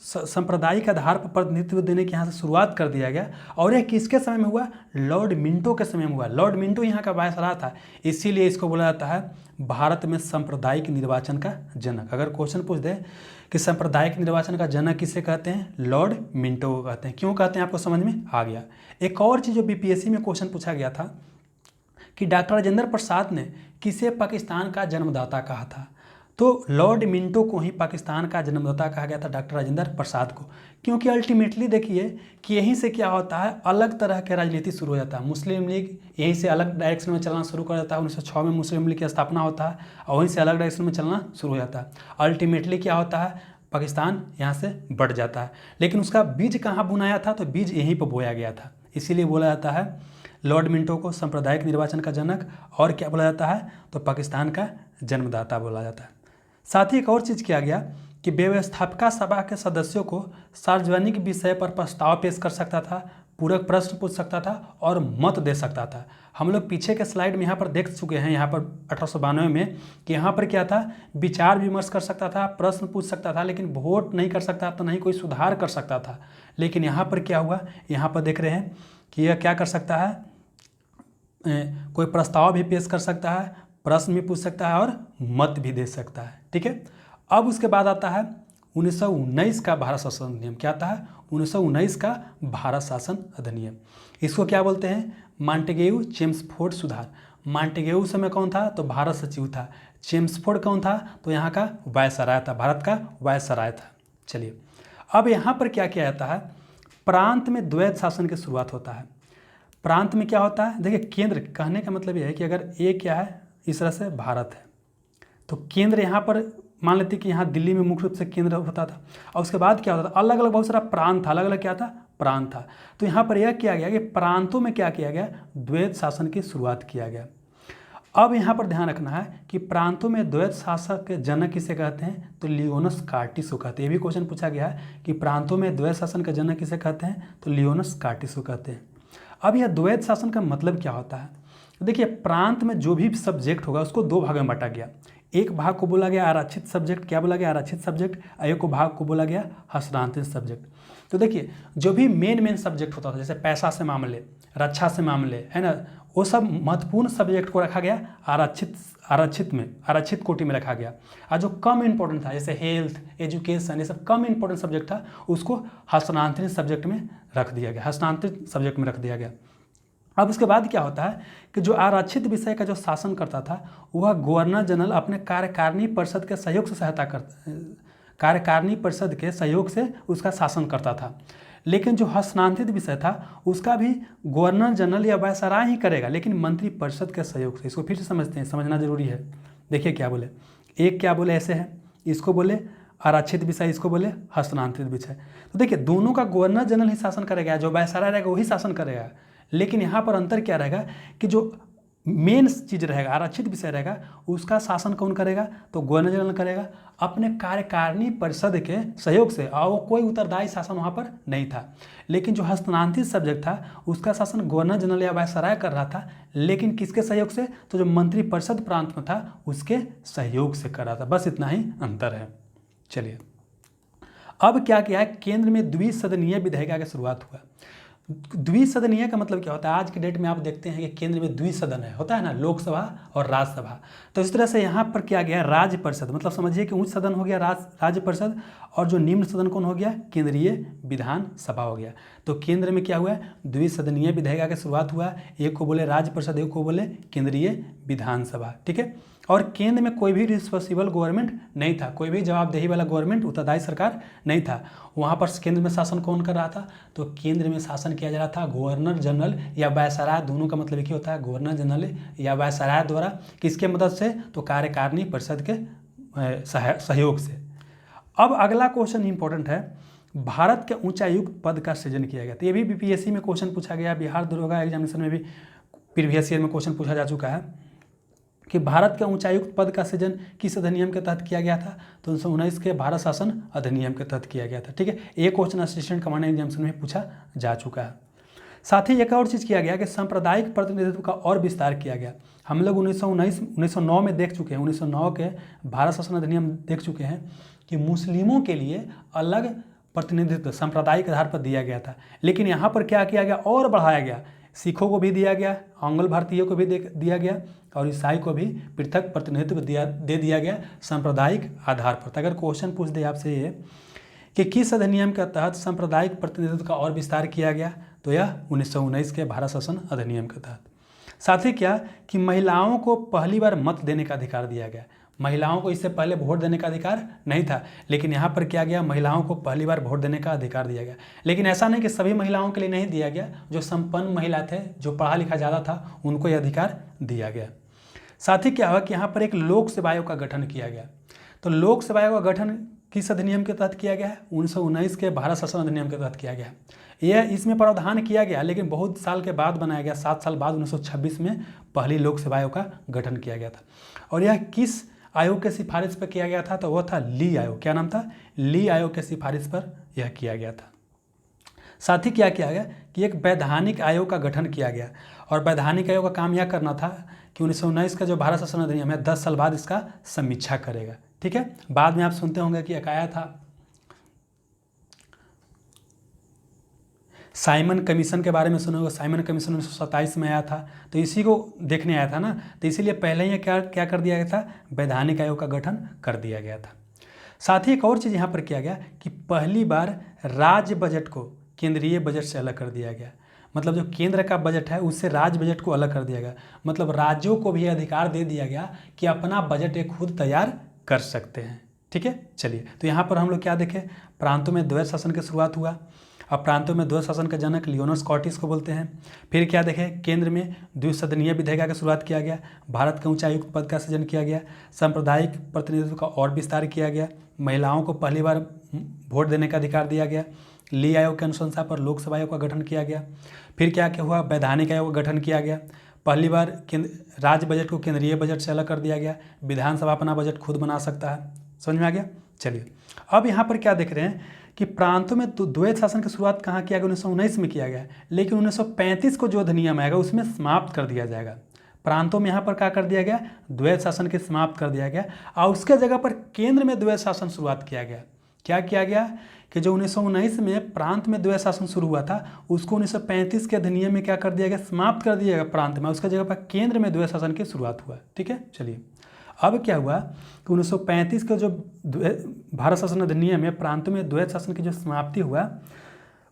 सांप्रदायिक आधार पर प्रतिनिधित्व देने की यहाँ से शुरुआत कर दिया गया, और यह किसके समय में हुआ? लॉर्ड मिंटो के समय में हुआ। लॉर्ड मिंटो यहाँ का वायसराय था, इसीलिए इसको बोला जाता है भारत में सांप्रदायिक निर्वाचन का जनक। अगर क्वेश्चन पूछ दे कि सांप्रदायिक निर्वाचन का जनक किसे कहते हैं? लॉर्ड मिंटो को कहते हैं। क्यों कहते हैं? आपको समझ में आ गया। एक और चीज़ जो बीपीएससी में क्वेश्चन पूछा गया था कि डॉक्टर राजेंद्र प्रसाद ने किसे पाकिस्तान का जन्मदाता कहा था, तो लॉर्ड मिंटो को ही पाकिस्तान का जन्मदाता कहा गया था, डॉक्टर राजेंद्र प्रसाद को। क्योंकि अल्टीमेटली देखिए कि यहीं से क्या होता है, अलग तरह के राजनीति शुरू हो जाता है। मुस्लिम लीग यहीं से अलग डायरेक्शन में चलना शुरू कर देता है। 1906 में मुस्लिम लीग की स्थापना होता है और वहीं से अलग डायरेक्शन में चलना शुरू हो जाता है। अल्टीमेटली क्या होता है, पाकिस्तान यहाँ से बढ़ जाता है। लेकिन उसका बीज कहाँ बुनाया था? तो बीज यहीं पर बोया गया था। इसीलिए बोला जाता है लॉर्ड मिंटो को सांप्रदायिक निर्वाचन का जनक, और क्या बोला जाता है? तो पाकिस्तान का जन्मदाता बोला जाता है। साथ ही एक और चीज़ किया गया कि व्यवस्थापिका सभा के सदस्यों को सार्वजनिक विषय पर प्रस्ताव पेश कर सकता था, पूरक प्रश्न पूछ सकता था और मत दे सकता था। हम लोग पीछे के स्लाइड में यहाँ पर देख चुके हैं, यहाँ पर 1892 में, कि यहाँ पर क्या था, विचार विमर्श कर सकता था, प्रश्न पूछ सकता था, लेकिन वोट नहीं कर सकता था, नहीं कोई सुधार कर सकता था। लेकिन यहाँ पर क्या हुआ, यहाँ पर देख रहे हैं कि यह क्या कर सकता है, कोई प्रस्ताव भी पेश कर सकता है, प्रश्न भी पूछ सकता है और मत भी दे सकता है। ठीक है, अब उसके बाद आता है 1919 का भारत शासन अधिनियम। क्या आता है? 1919 का भारत शासन अधिनियम। इसको क्या बोलते हैं? मॉन्टेग्यू चेम्सफोर्ड सुधार। मॉन्टेग्यू समय कौन था? तो भारत सचिव था। चेम्सफोर्ड कौन था? तो यहाँ का वायसराय था, भारत का वायसराय था। चलिए, अब यहाँ पर क्या किया जाता है, प्रांत में द्वैत शासन की शुरुआत होता है। प्रांत में क्या होता है, देखिए केंद्र, कहने का मतलब यह है कि अगर ये क्या है, इस तरह से भारत है, तो केंद्र यहाँ पर मान लेते कि यहाँ दिल्ली में मुख्य रूप से केंद्र होता था, और उसके बाद क्या होता था, अलग अलग बहुत सारा प्रांत था, अलग अलग क्या था, प्रांत था। तो यहाँ पर यह किया गया कि प्रांतों में क्या किया गया, द्वैत शासन की शुरुआत किया गया। अब यहाँ पर ध्यान रखना है कि प्रांतों में द्वैत शासक के जनक किसे कहते हैं? तो लियोनस कार्टिस को कहते हैं। ये भी क्वेश्चन पूछा गया है कि प्रांतों में द्वैत शासन का जनक किसे कहते हैं? तो लियोनस कार्टिस को कहते हैं। अब यह द्वैत शासन का मतलब क्या होता है? देखिए, प्रांत में जो भी सब्जेक्ट होगा उसको दो भाग में बांटा गया। एक भाग को बोला गया आरक्षित सब्जेक्ट, क्या बोला गया? आरक्षित सब्जेक्ट। एक को भाग को बोला गया हस्तांतरित सब्जेक्ट। तो देखिए, जो भी मेन सब्जेक्ट होता था, जैसे पैसा से मामले, रक्षा से मामले, है ना, वो सब महत्वपूर्ण सब्जेक्ट को रखा गया आरक्षित कोटि में रखा गया। और जो कम इंपॉर्टेंट था, जैसे हेल्थ, एजुकेशन, ये सब कम इंपॉर्टेंट सब्जेक्ट था, उसको हस्तांतरित सब्जेक्ट में रख दिया गया। अब उसके बाद क्या होता है कि जो आरक्षित विषय का जो शासन करता था, वह गवर्नर जनरल अपने कार्यकारिणी परिषद के सहयोग से उसका शासन करता था। लेकिन जो हस्तांतरित विषय था उसका भी गवर्नर जनरल या वायसराय ही करेगा, लेकिन मंत्री परिषद के सहयोग से। इसको फिर से समझते हैं, समझना जरूरी है। देखिए क्या बोले, एक क्या बोले ऐसे है, इसको बोले आरक्षित विषय, इसको बोले हस्तांतरित विषय। तो देखिए, दोनों का गवर्नर जनरल ही शासन करेगा, जो वायसराय रहेगा वही शासन करेगा। लेकिन यहाँ पर अंतर क्या रहेगा कि जो मेन चीज़ रहेगा, आरक्षित विषय रहेगा, उसका शासन कौन करेगा? तो गवर्नर जनरल करेगा अपने कार्यकारिणी परिषद के सहयोग से, और वो कोई उत्तरदायी शासन वहाँ पर नहीं था। लेकिन जो हस्तांतरित सब्जेक्ट था उसका शासन गवर्नर जनरल या वायसराय कर रहा था, लेकिन किसके सहयोग से? तो जो मंत्री परिषद प्रांत में था उसके सहयोग से कर रहा था। बस इतना ही अंतर है। चलिए, अब क्या किया है, केंद्र में द्विसदनीय विधेयिका की शुरुआत हुआ। द्विसदनीय का मतलब क्या होता है? आज की डेट में आप देखते हैं कि केंद्र में द्विसदन होता है ना, लोकसभा और राज्यसभा। तो इस तरह से यहाँ पर क्या गया, राज्य परिषद, मतलब समझिए कि उच्च सदन हो गया राज्य परिषद, और जो निम्न सदन कौन हो गया? केंद्रीय विधानसभा हो गया। तो केंद्र में क्या हुआ, द्विसदनीय विधेयिका की शुरुआत हुआ। एक को बोले राज्य परिषद, एक को बोले केंद्रीय विधानसभा। ठीक है, और केंद्र में कोई भी रिस्पॉन्सिबल गवर्नमेंट नहीं था, कोई भी जवाबदेही वाला गवर्नमेंट, उत्तरदायी सरकार नहीं था। वहाँ पर केंद्र में शासन कौन कर रहा था? तो केंद्र में शासन किया जा रहा था गवर्नर जनरल या वायसराय, दोनों का मतलब एक ही होता है, गवर्नर जनरल या वायसराय द्वारा। किसके मदद से? तो कार्यकारिणी परिषद के सहयोग से। अब अगला क्वेश्चन इंपॉर्टेंट है, भारत के उच्चायुक्त पद का सृजन किया गया। तो ये भी बीपीएससी में क्वेश्चन पूछा गया, बिहार दरोगा एग्जामिनेशन में भी प्रीवियस ईयर में क्वेश्चन पूछा जा चुका है कि भारत के उच्चायुक्त पद का सृजन किस अधिनियम के तहत किया गया था? तो 1919 के भारत शासन अधिनियम के तहत किया गया था। ठीक है, ये क्वेश्चन असिस्टेंट कमांडेंट एग्जामिनेशन में पूछा जा चुका है। साथ ही एक और चीज़ किया गया कि सांप्रदायिक प्रतिनिधित्व का और विस्तार किया गया। हम लोग 1909 में देख चुके हैं, 1909 के भारत शासन अधिनियम देख चुके हैं कि मुस्लिमों के लिए अलग प्रतिनिधित्व सांप्रदायिक आधार पर दिया गया था, लेकिन यहाँ पर क्या किया गया? और बढ़ाया गया, सिखों को भी दिया गया, आंग्ल भारतीयों को भी दिया गया और ईसाई को भी पृथक प्रतिनिधित्व दे दिया गया सांप्रदायिक आधार पर। तो अगर क्वेश्चन पूछ दे आपसे ये कि किस अधिनियम के तहत सांप्रदायिक प्रतिनिधित्व का और विस्तार किया गया, तो यह 1919 के भारत शासन अधिनियम के तहत। साथ ही क्या कि महिलाओं को पहली बार मत देने का अधिकार दिया गया। महिलाओं को इससे पहले वोट देने का अधिकार नहीं था, लेकिन यहाँ पर क्या गया? महिलाओं को पहली बार वोट देने का अधिकार दिया गया। लेकिन ऐसा नहीं कि सभी महिलाओं के लिए नहीं दिया गया, जो संपन्न महिला थे, जो पढ़ा लिखा ज़्यादा था, उनको यह अधिकार दिया गया। साथ ही क्या हुआ कि यहाँ पर एक लोक सेवा आयोग का गठन किया गया। तो लोक सेवा आयोग का गठन किस अधिनियम के तहत किया गया है? 1919 के भारत शासन अधिनियम के तहत किया गया। यह इसमें प्रावधान किया गया, लेकिन बहुत साल के बाद बनाया गया, 7 साल बाद 1926 में पहली लोक सेवा आयोग का गठन किया गया था। और यह किस आयोग के सिफारिश पर किया गया था? तो वह था ली आयोग। क्या नाम था? ली आयोग के सिफारिश पर यह किया गया था। साथ ही क्या किया गया कि एक वैधानिक आयोग का गठन किया गया, और वैधानिक आयोग का काम यह करना था कि 1919 का जो भारत शासन अधिनियम है 10 साल बाद इसका समीक्षा करेगा। ठीक है, बाद में आप सुनते होंगे कि एक आया था साइमन कमीशन के बारे में सुना होगा। साइमन कमीशन 1927 में आया था, तो इसी को देखने आया था ना, तो इसीलिए पहले ही क्या कर दिया गया था? वैधानिक आयोग का गठन कर दिया गया था। साथ ही एक और चीज़ यहाँ पर किया गया कि पहली बार राज्य बजट को केंद्रीय बजट से अलग कर दिया गया। मतलब जो केंद्र का बजट है उससे राज्य बजट को अलग कर दिया गया। मतलब राज्यों को भी अधिकार दे दिया गया कि अपना बजट एक खुद तैयार कर सकते हैं। ठीक है, चलिए, तो यहाँ पर हम लोग क्या देखें? प्रांतों में द्वैत शासन की शुरुआत हुआ। अब प्रांतों में द्वैत शासन के जनक लियोनस स्कॉटिस को बोलते हैं। फिर क्या देखें? केंद्र में द्विसदनीय विधेयक की शुरुआत किया गया। भारत के उच्चायुक्त पद का सृजन किया गया। सांप्रदायिक प्रतिनिधित्व का और विस्तार किया गया। महिलाओं को पहली बार वोट देने का अधिकार दिया गया। ली आयोग की अनुशंसा पर लोकसभा आयोग का गठन किया गया। फिर क्या क्या हुआ? वैधानिक आयोग का गठन किया गया। पहली बार राज्य बजट को केंद्रीय बजट से अलग कर दिया गया। विधानसभा अपना बजट खुद बना सकता है। समझ में आ गया? चलिए, अब यहाँ पर क्या देख रहे हैं कि प्रांतों में द्वैत शासन की शुरुआत कहाँ किया गया? 1919 में किया गया, लेकिन 1935 को जो अधिनियम आएगा उसमें समाप्त कर दिया जाएगा। प्रांतों में यहाँ पर क्या कर दिया गया? द्वैत शासन के समाप्त कर दिया गया, और उसके जगह पर केंद्र में द्वैत शासन शुरुआत किया गया। क्या किया गया कि जो 1919 में प्रांत में द्वैत शासन शुरू हुआ था उसको 1935 के अधिनियम में क्या कर दिया गया? समाप्त कर दिया गया प्रांत में, उसके जगह पर केंद्र में द्वैत शासन की शुरुआत हुआ। ठीक है, चलिए, अब क्या हुआ कि 1935 का जो भारत शासन अधिनियम है, प्रांतों में द्वैत शासन की जो समाप्ति हुआ,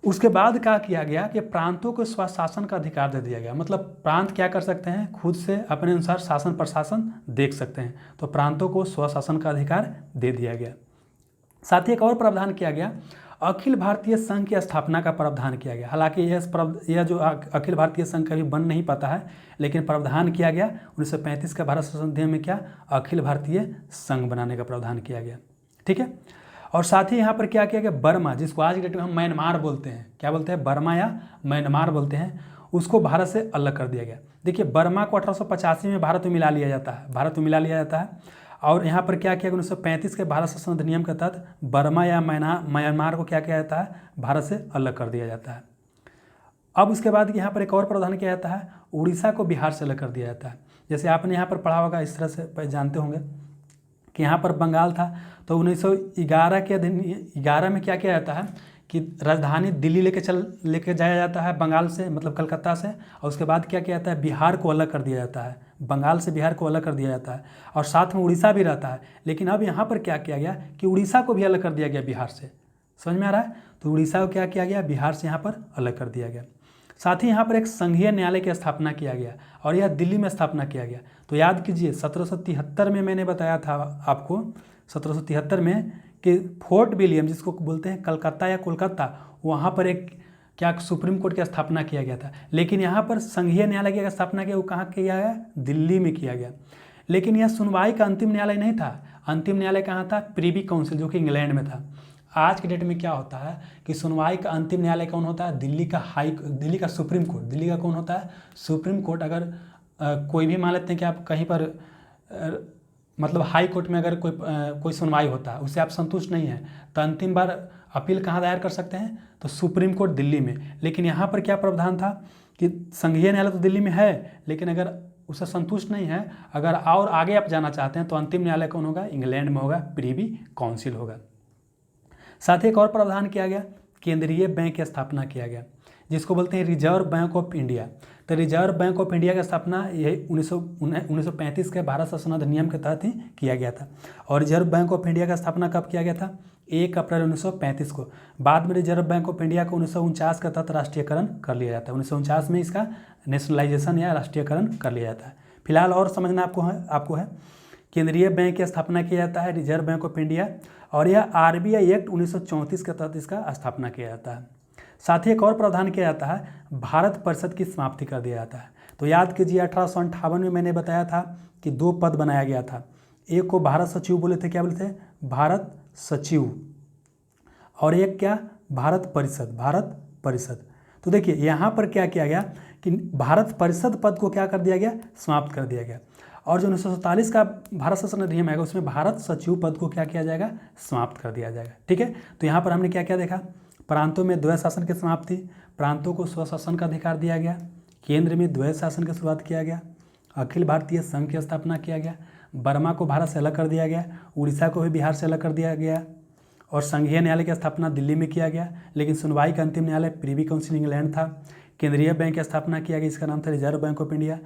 उसके बाद क्या किया गया कि प्रांतों को स्वशासन का अधिकार दे दिया गया। मतलब प्रांत क्या कर सकते हैं? खुद से अपने अनुसार शासन प्रशासन देख सकते हैं, तो प्रांतों को स्वशासन का अधिकार दे दिया गया। साथ ही एक और प्रावधान किया गया, अखिल भारतीय संघ की स्थापना का प्रावधान किया गया। हालांकि यह जो अखिल भारतीय संघ कभी बन नहीं पाता है, लेकिन प्रावधान किया गया 1935 का भारत शासन अधिनियम में क्या? अखिल भारतीय संघ बनाने का प्रावधान किया गया। ठीक है, और साथ ही यहाँ पर क्या किया गया? बर्मा, जिसको आज के डेट में हम म्यांमार बोलते हैं, क्या बोलते हैं? बर्मा या म्यांमार बोलते हैं, उसको भारत से अलग कर दिया गया। देखिए, बर्मा को 1885 में भारत में मिला लिया जाता है, और यहाँ पर क्या किया? 1935 के भारत शासन अधिनियम के तहत बर्मा या म्यांमार को क्या किया जाता है? भारत से अलग कर दिया जाता है। अब उसके बाद यहाँ पर एक और प्रावधान किया जाता है, उड़ीसा को बिहार से अलग कर दिया जाता है। जैसे आपने यहाँ पर पढ़ा होगा, इस तरह से जानते होंगे कि यहाँ पर बंगाल था, तो 1911 के 11 में क्या किया जाता है कि राजधानी दिल्ली लेके जाया जाता है बंगाल से, मतलब कलकत्ता से, और उसके बाद क्या किया जाता है? बिहार को अलग कर दिया जाता है। बंगाल से बिहार को अलग कर दिया जाता है, और साथ में उड़ीसा भी रहता है। लेकिन अब यहाँ पर क्या किया गया कि उड़ीसा को भी अलग कर दिया गया बिहार से। समझ में आ रहा है? तो उड़ीसा को क्या किया गया? बिहार से यहाँ पर अलग कर दिया गया। साथ ही यहाँ पर एक संघीय न्यायालय की स्थापना किया गया और यह दिल्ली में स्थापना किया गया। तो याद कीजिए 1773 में मैंने बताया था आपको 1773 में कि फोर्ट विलियम, जिसको बोलते हैं कलकत्ता या कोलकाता, वहाँ पर एक क्या सुप्रीम कोर्ट की स्थापना किया गया था। लेकिन यहाँ पर संघीय न्यायालय की स्थापना किया, वो कहाँ किया गया? दिल्ली में किया गया। लेकिन यह सुनवाई का अंतिम न्यायालय नहीं था। अंतिम न्यायालय कहाँ था? प्रिवी काउंसिल, जो कि इंग्लैंड में था। आज के डेट में क्या होता है कि सुनवाई का अंतिम न्यायालय कौन होता है? दिल्ली का सुप्रीम कोर्ट। दिल्ली का कौन होता है? Supreme court. अगर कोई भी मान लेते हैं कि आप कहीं पर मतलब हाई कोर्ट में अगर कोई सुनवाई होता है, उससे आप संतुष्ट नहीं हैं, तो अंतिम बार अपील कहाँ दायर कर सकते हैं? तो सुप्रीम कोर्ट दिल्ली में। लेकिन यहाँ पर क्या प्रावधान था कि संघीय न्यायालय तो दिल्ली में है, लेकिन अगर उससे संतुष्ट नहीं है, अगर और आगे आप जाना चाहते हैं, तो अंतिम न्यायालय कौन होगा? इंग्लैंड में होगा, प्रिवी काउंसिल होगा। साथ ही एक और प्रावधान किया गया, केंद्रीय बैंक की स्थापना किया गया, जिसको बोलते हैं रिजर्व बैंक ऑफ इंडिया। तो रिजर्व बैंक ऑफ इंडिया की स्थापना यही 1935 के भारत शासन अधिनियम के तहत ही किया गया था। और रिजर्व बैंक ऑफ इंडिया का स्थापना कब किया गया था? 1 अप्रैल 1935 को। बाद में रिजर्व बैंक ऑफ इंडिया को 1949 के तहत राष्ट्रीयकरण कर लिया जाता है। 1949 में इसका नेशनलाइजेशन या राष्ट्रीयकरण कर लिया जाता है। फिलहाल और समझना आपको है केंद्रीय बैंक की स्थापना किया जाता है, रिजर्व बैंक ऑफ इंडिया, और यह RBI एक्ट 1934 के तहत इसका स्थापना किया जाता है। साथ ही एक और प्रावधान किया जाता है, भारत परिषद की समाप्ति कर दिया जाता है। तो याद कीजिए 1858 में मैंने बताया था कि 2 पद बनाया गया था। एक को भारत सचिव बोले थे, क्या बोले थे? भारत सचिव। और एक क्या? भारत परिषद। तो देखिए यहाँ पर क्या किया गया कि भारत परिषद पद को क्या कर दिया गया? समाप्त कर दिया गया। और जो 1947 का भारत शासन अधिनियम आएगा, उसमें भारत सचिव पद को क्या किया जाएगा? समाप्त कर दिया जाएगा। ठीक है, तो यहाँ पर हमने क्या क्या देखा? प्रांतों में द्वैध शासन की समाप्ति, प्रांतों को स्वशासन का अधिकार दिया गया, केंद्र में द्वैध शासन की शुरुआत किया गया, अखिल भारतीय संघ की स्थापना किया गया, बर्मा को भारत से अलग कर दिया गया, उड़ीसा को भी बिहार से अलग कर दिया गया, और संघीय न्यायालय की स्थापना दिल्ली में किया गया। लेकिन सुनवाई का अंतिम न्यायालय प्रिवी काउंसिल इंग्लैंड था। केंद्रीय बैंक की स्थापना किया गया, इसका नाम था रिजर्व बैंक ऑफ इंडिया,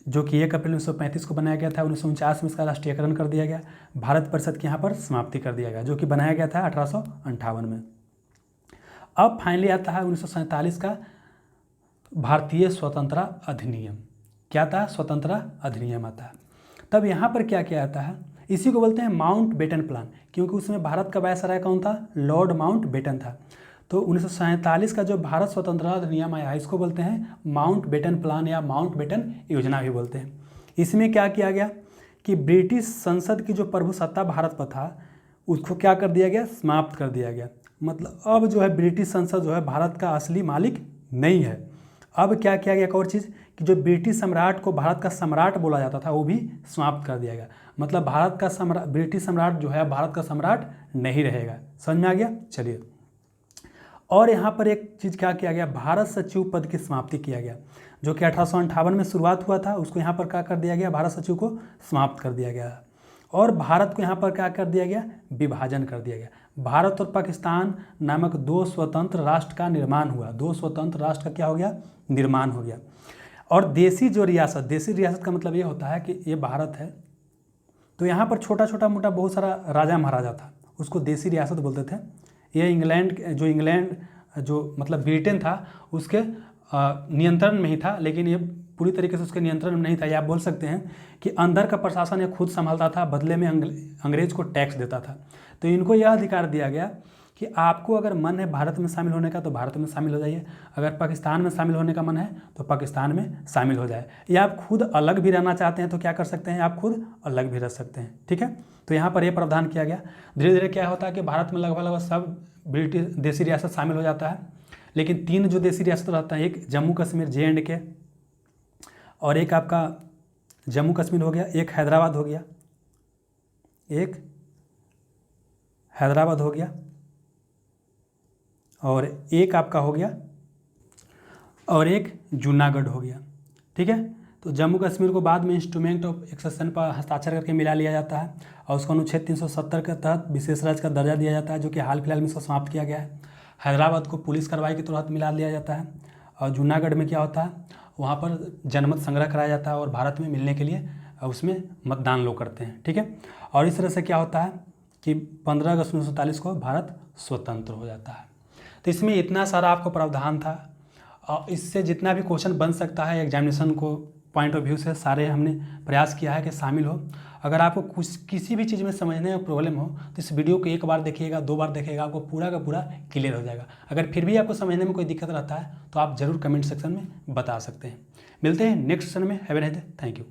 जो कि 1 अप्रैल 1935 को बनाया गया था। 1949 में इसका राष्ट्रीयकरण कर दिया गया। भारत परिषद की यहाँ पर समाप्ति कर दिया गया, जो कि बनाया गया था 1858 में। अब फाइनली आता है 1947 का भारतीय स्वतंत्रता अधिनियम। क्या था? स्वतंत्रता अधिनियम आता है। तब यहाँ पर क्या किया जाता है? इसी को बोलते हैं माउंट बेटन प्लान, क्योंकि उसमें भारत का वायसराय कौन था? लॉर्ड माउंट बेटन था। तो 1947 का जो भारत स्वतंत्रता अधिनियम आया है, इसको बोलते हैं माउंट बेटन प्लान या माउंट बेटन योजना भी बोलते हैं। इसमें क्या किया गया कि ब्रिटिश संसद की जो प्रभुसत्ता भारत पर था, उसको क्या कर दिया गया? समाप्त कर दिया गया। मतलब अब जो है ब्रिटिश संसद जो है भारत का असली मालिक नहीं है। अब क्या किया गया? एक और चीज़ कि जो ब्रिटिश सम्राट को भारत का सम्राट बोला जाता था, वो भी समाप्त कर दिया गया। मतलब भारत का ब्रिटिश सम्राट जो है भारत का सम्राट नहीं रहेगा। समझ में आ गया? चलिए, और यहाँ पर एक चीज़ क्या किया गया? भारत सचिव पद की समाप्ति किया गया, जो कि 1858 में शुरुआत हुआ था। उसको यहाँ पर क्या कर दिया गया? भारत सचिव को समाप्त कर दिया गया। और भारत को यहाँ पर क्या कर दिया गया? विभाजन कर दिया गया। भारत और पाकिस्तान नामक 2 स्वतंत्र राष्ट्र का निर्माण हुआ। 2 स्वतंत्र राष्ट्र का क्या हो गया? निर्माण हो गया। और देसी रियासत का मतलब ये होता है कि ये भारत है, तो यहाँ पर छोटा छोटा मोटा बहुत सारा राजा महाराजा था, उसको देसी रियासत बोलते थे। ये इंग्लैंड जो मतलब ब्रिटेन था, उसके नियंत्रण में ही था, लेकिन ये पूरी तरीके से उसके नियंत्रण में नहीं था। या आप बोल सकते हैं कि अंदर का प्रशासन ये खुद संभालता था, बदले में अंग्रेज को टैक्स देता था। तो इनको यह अधिकार दिया गया कि आपको अगर मन है भारत में शामिल होने का, तो भारत में शामिल हो जाइए। अगर पाकिस्तान में शामिल होने का मन है, तो पाकिस्तान में शामिल हो जाए। या आप खुद अलग भी रहना चाहते हैं, तो क्या कर सकते हैं? आप खुद अलग भी रह सकते हैं। ठीक है, तो यहाँ पर यह प्रावधान किया गया। धीरे धीरे क्या होता है कि भारत में लगभग सब ब्रिटिश देसी रियासत शामिल हो जाता है। लेकिन 3 जो देसी रियासत रहता है, एक जम्मू कश्मीर JNK, और एक आपका जम्मू कश्मीर हो गया, एक हैदराबाद हो गया, और एक आपका हो गया, और एक जूनागढ़ हो गया। ठीक है, तो जम्मू कश्मीर को बाद में इंस्ट्रूमेंट ऑफ एक्सेशन पर हस्ताक्षर करके मिला लिया जाता है, और उसको अनुच्छेद 370 के तहत विशेष राज्य का दर्जा दिया जाता है, जो कि हाल फिलहाल में इसको समाप्त किया गया है। हैदराबाद को पुलिस कार्रवाई के तहत मिला दिया जाता है। और जूनागढ़ में क्या होता है? वहाँ पर जनमत संग्रह कराया जाता है, और भारत में मिलने के लिए उसमें मतदान लोग करते हैं। ठीक है, और इस तरह से क्या होता है कि 15 अगस्त 1947 को भारत स्वतंत्र हो जाता है। तो इसमें इतना सारा आपको प्रावधान था, और इससे जितना भी क्वेश्चन बन सकता है एग्जामिनेशन को पॉइंट ऑफ व्यू से सारे हमने प्रयास किया है कि शामिल हो। अगर आपको कुछ किसी भी चीज़ में समझने में प्रॉब्लम हो तो इस वीडियो को एक बार देखिएगा, 2 बार देखिएगा, आपको पूरा का पूरा क्लियर हो जाएगा। अगर फिर भी आपको समझने में कोई दिक्कत रहता है तो आप ज़रूर कमेंट सेक्शन में बता सकते हैं। मिलते हैं नेक्स्ट सेशन में। Have a nice day. Thank you.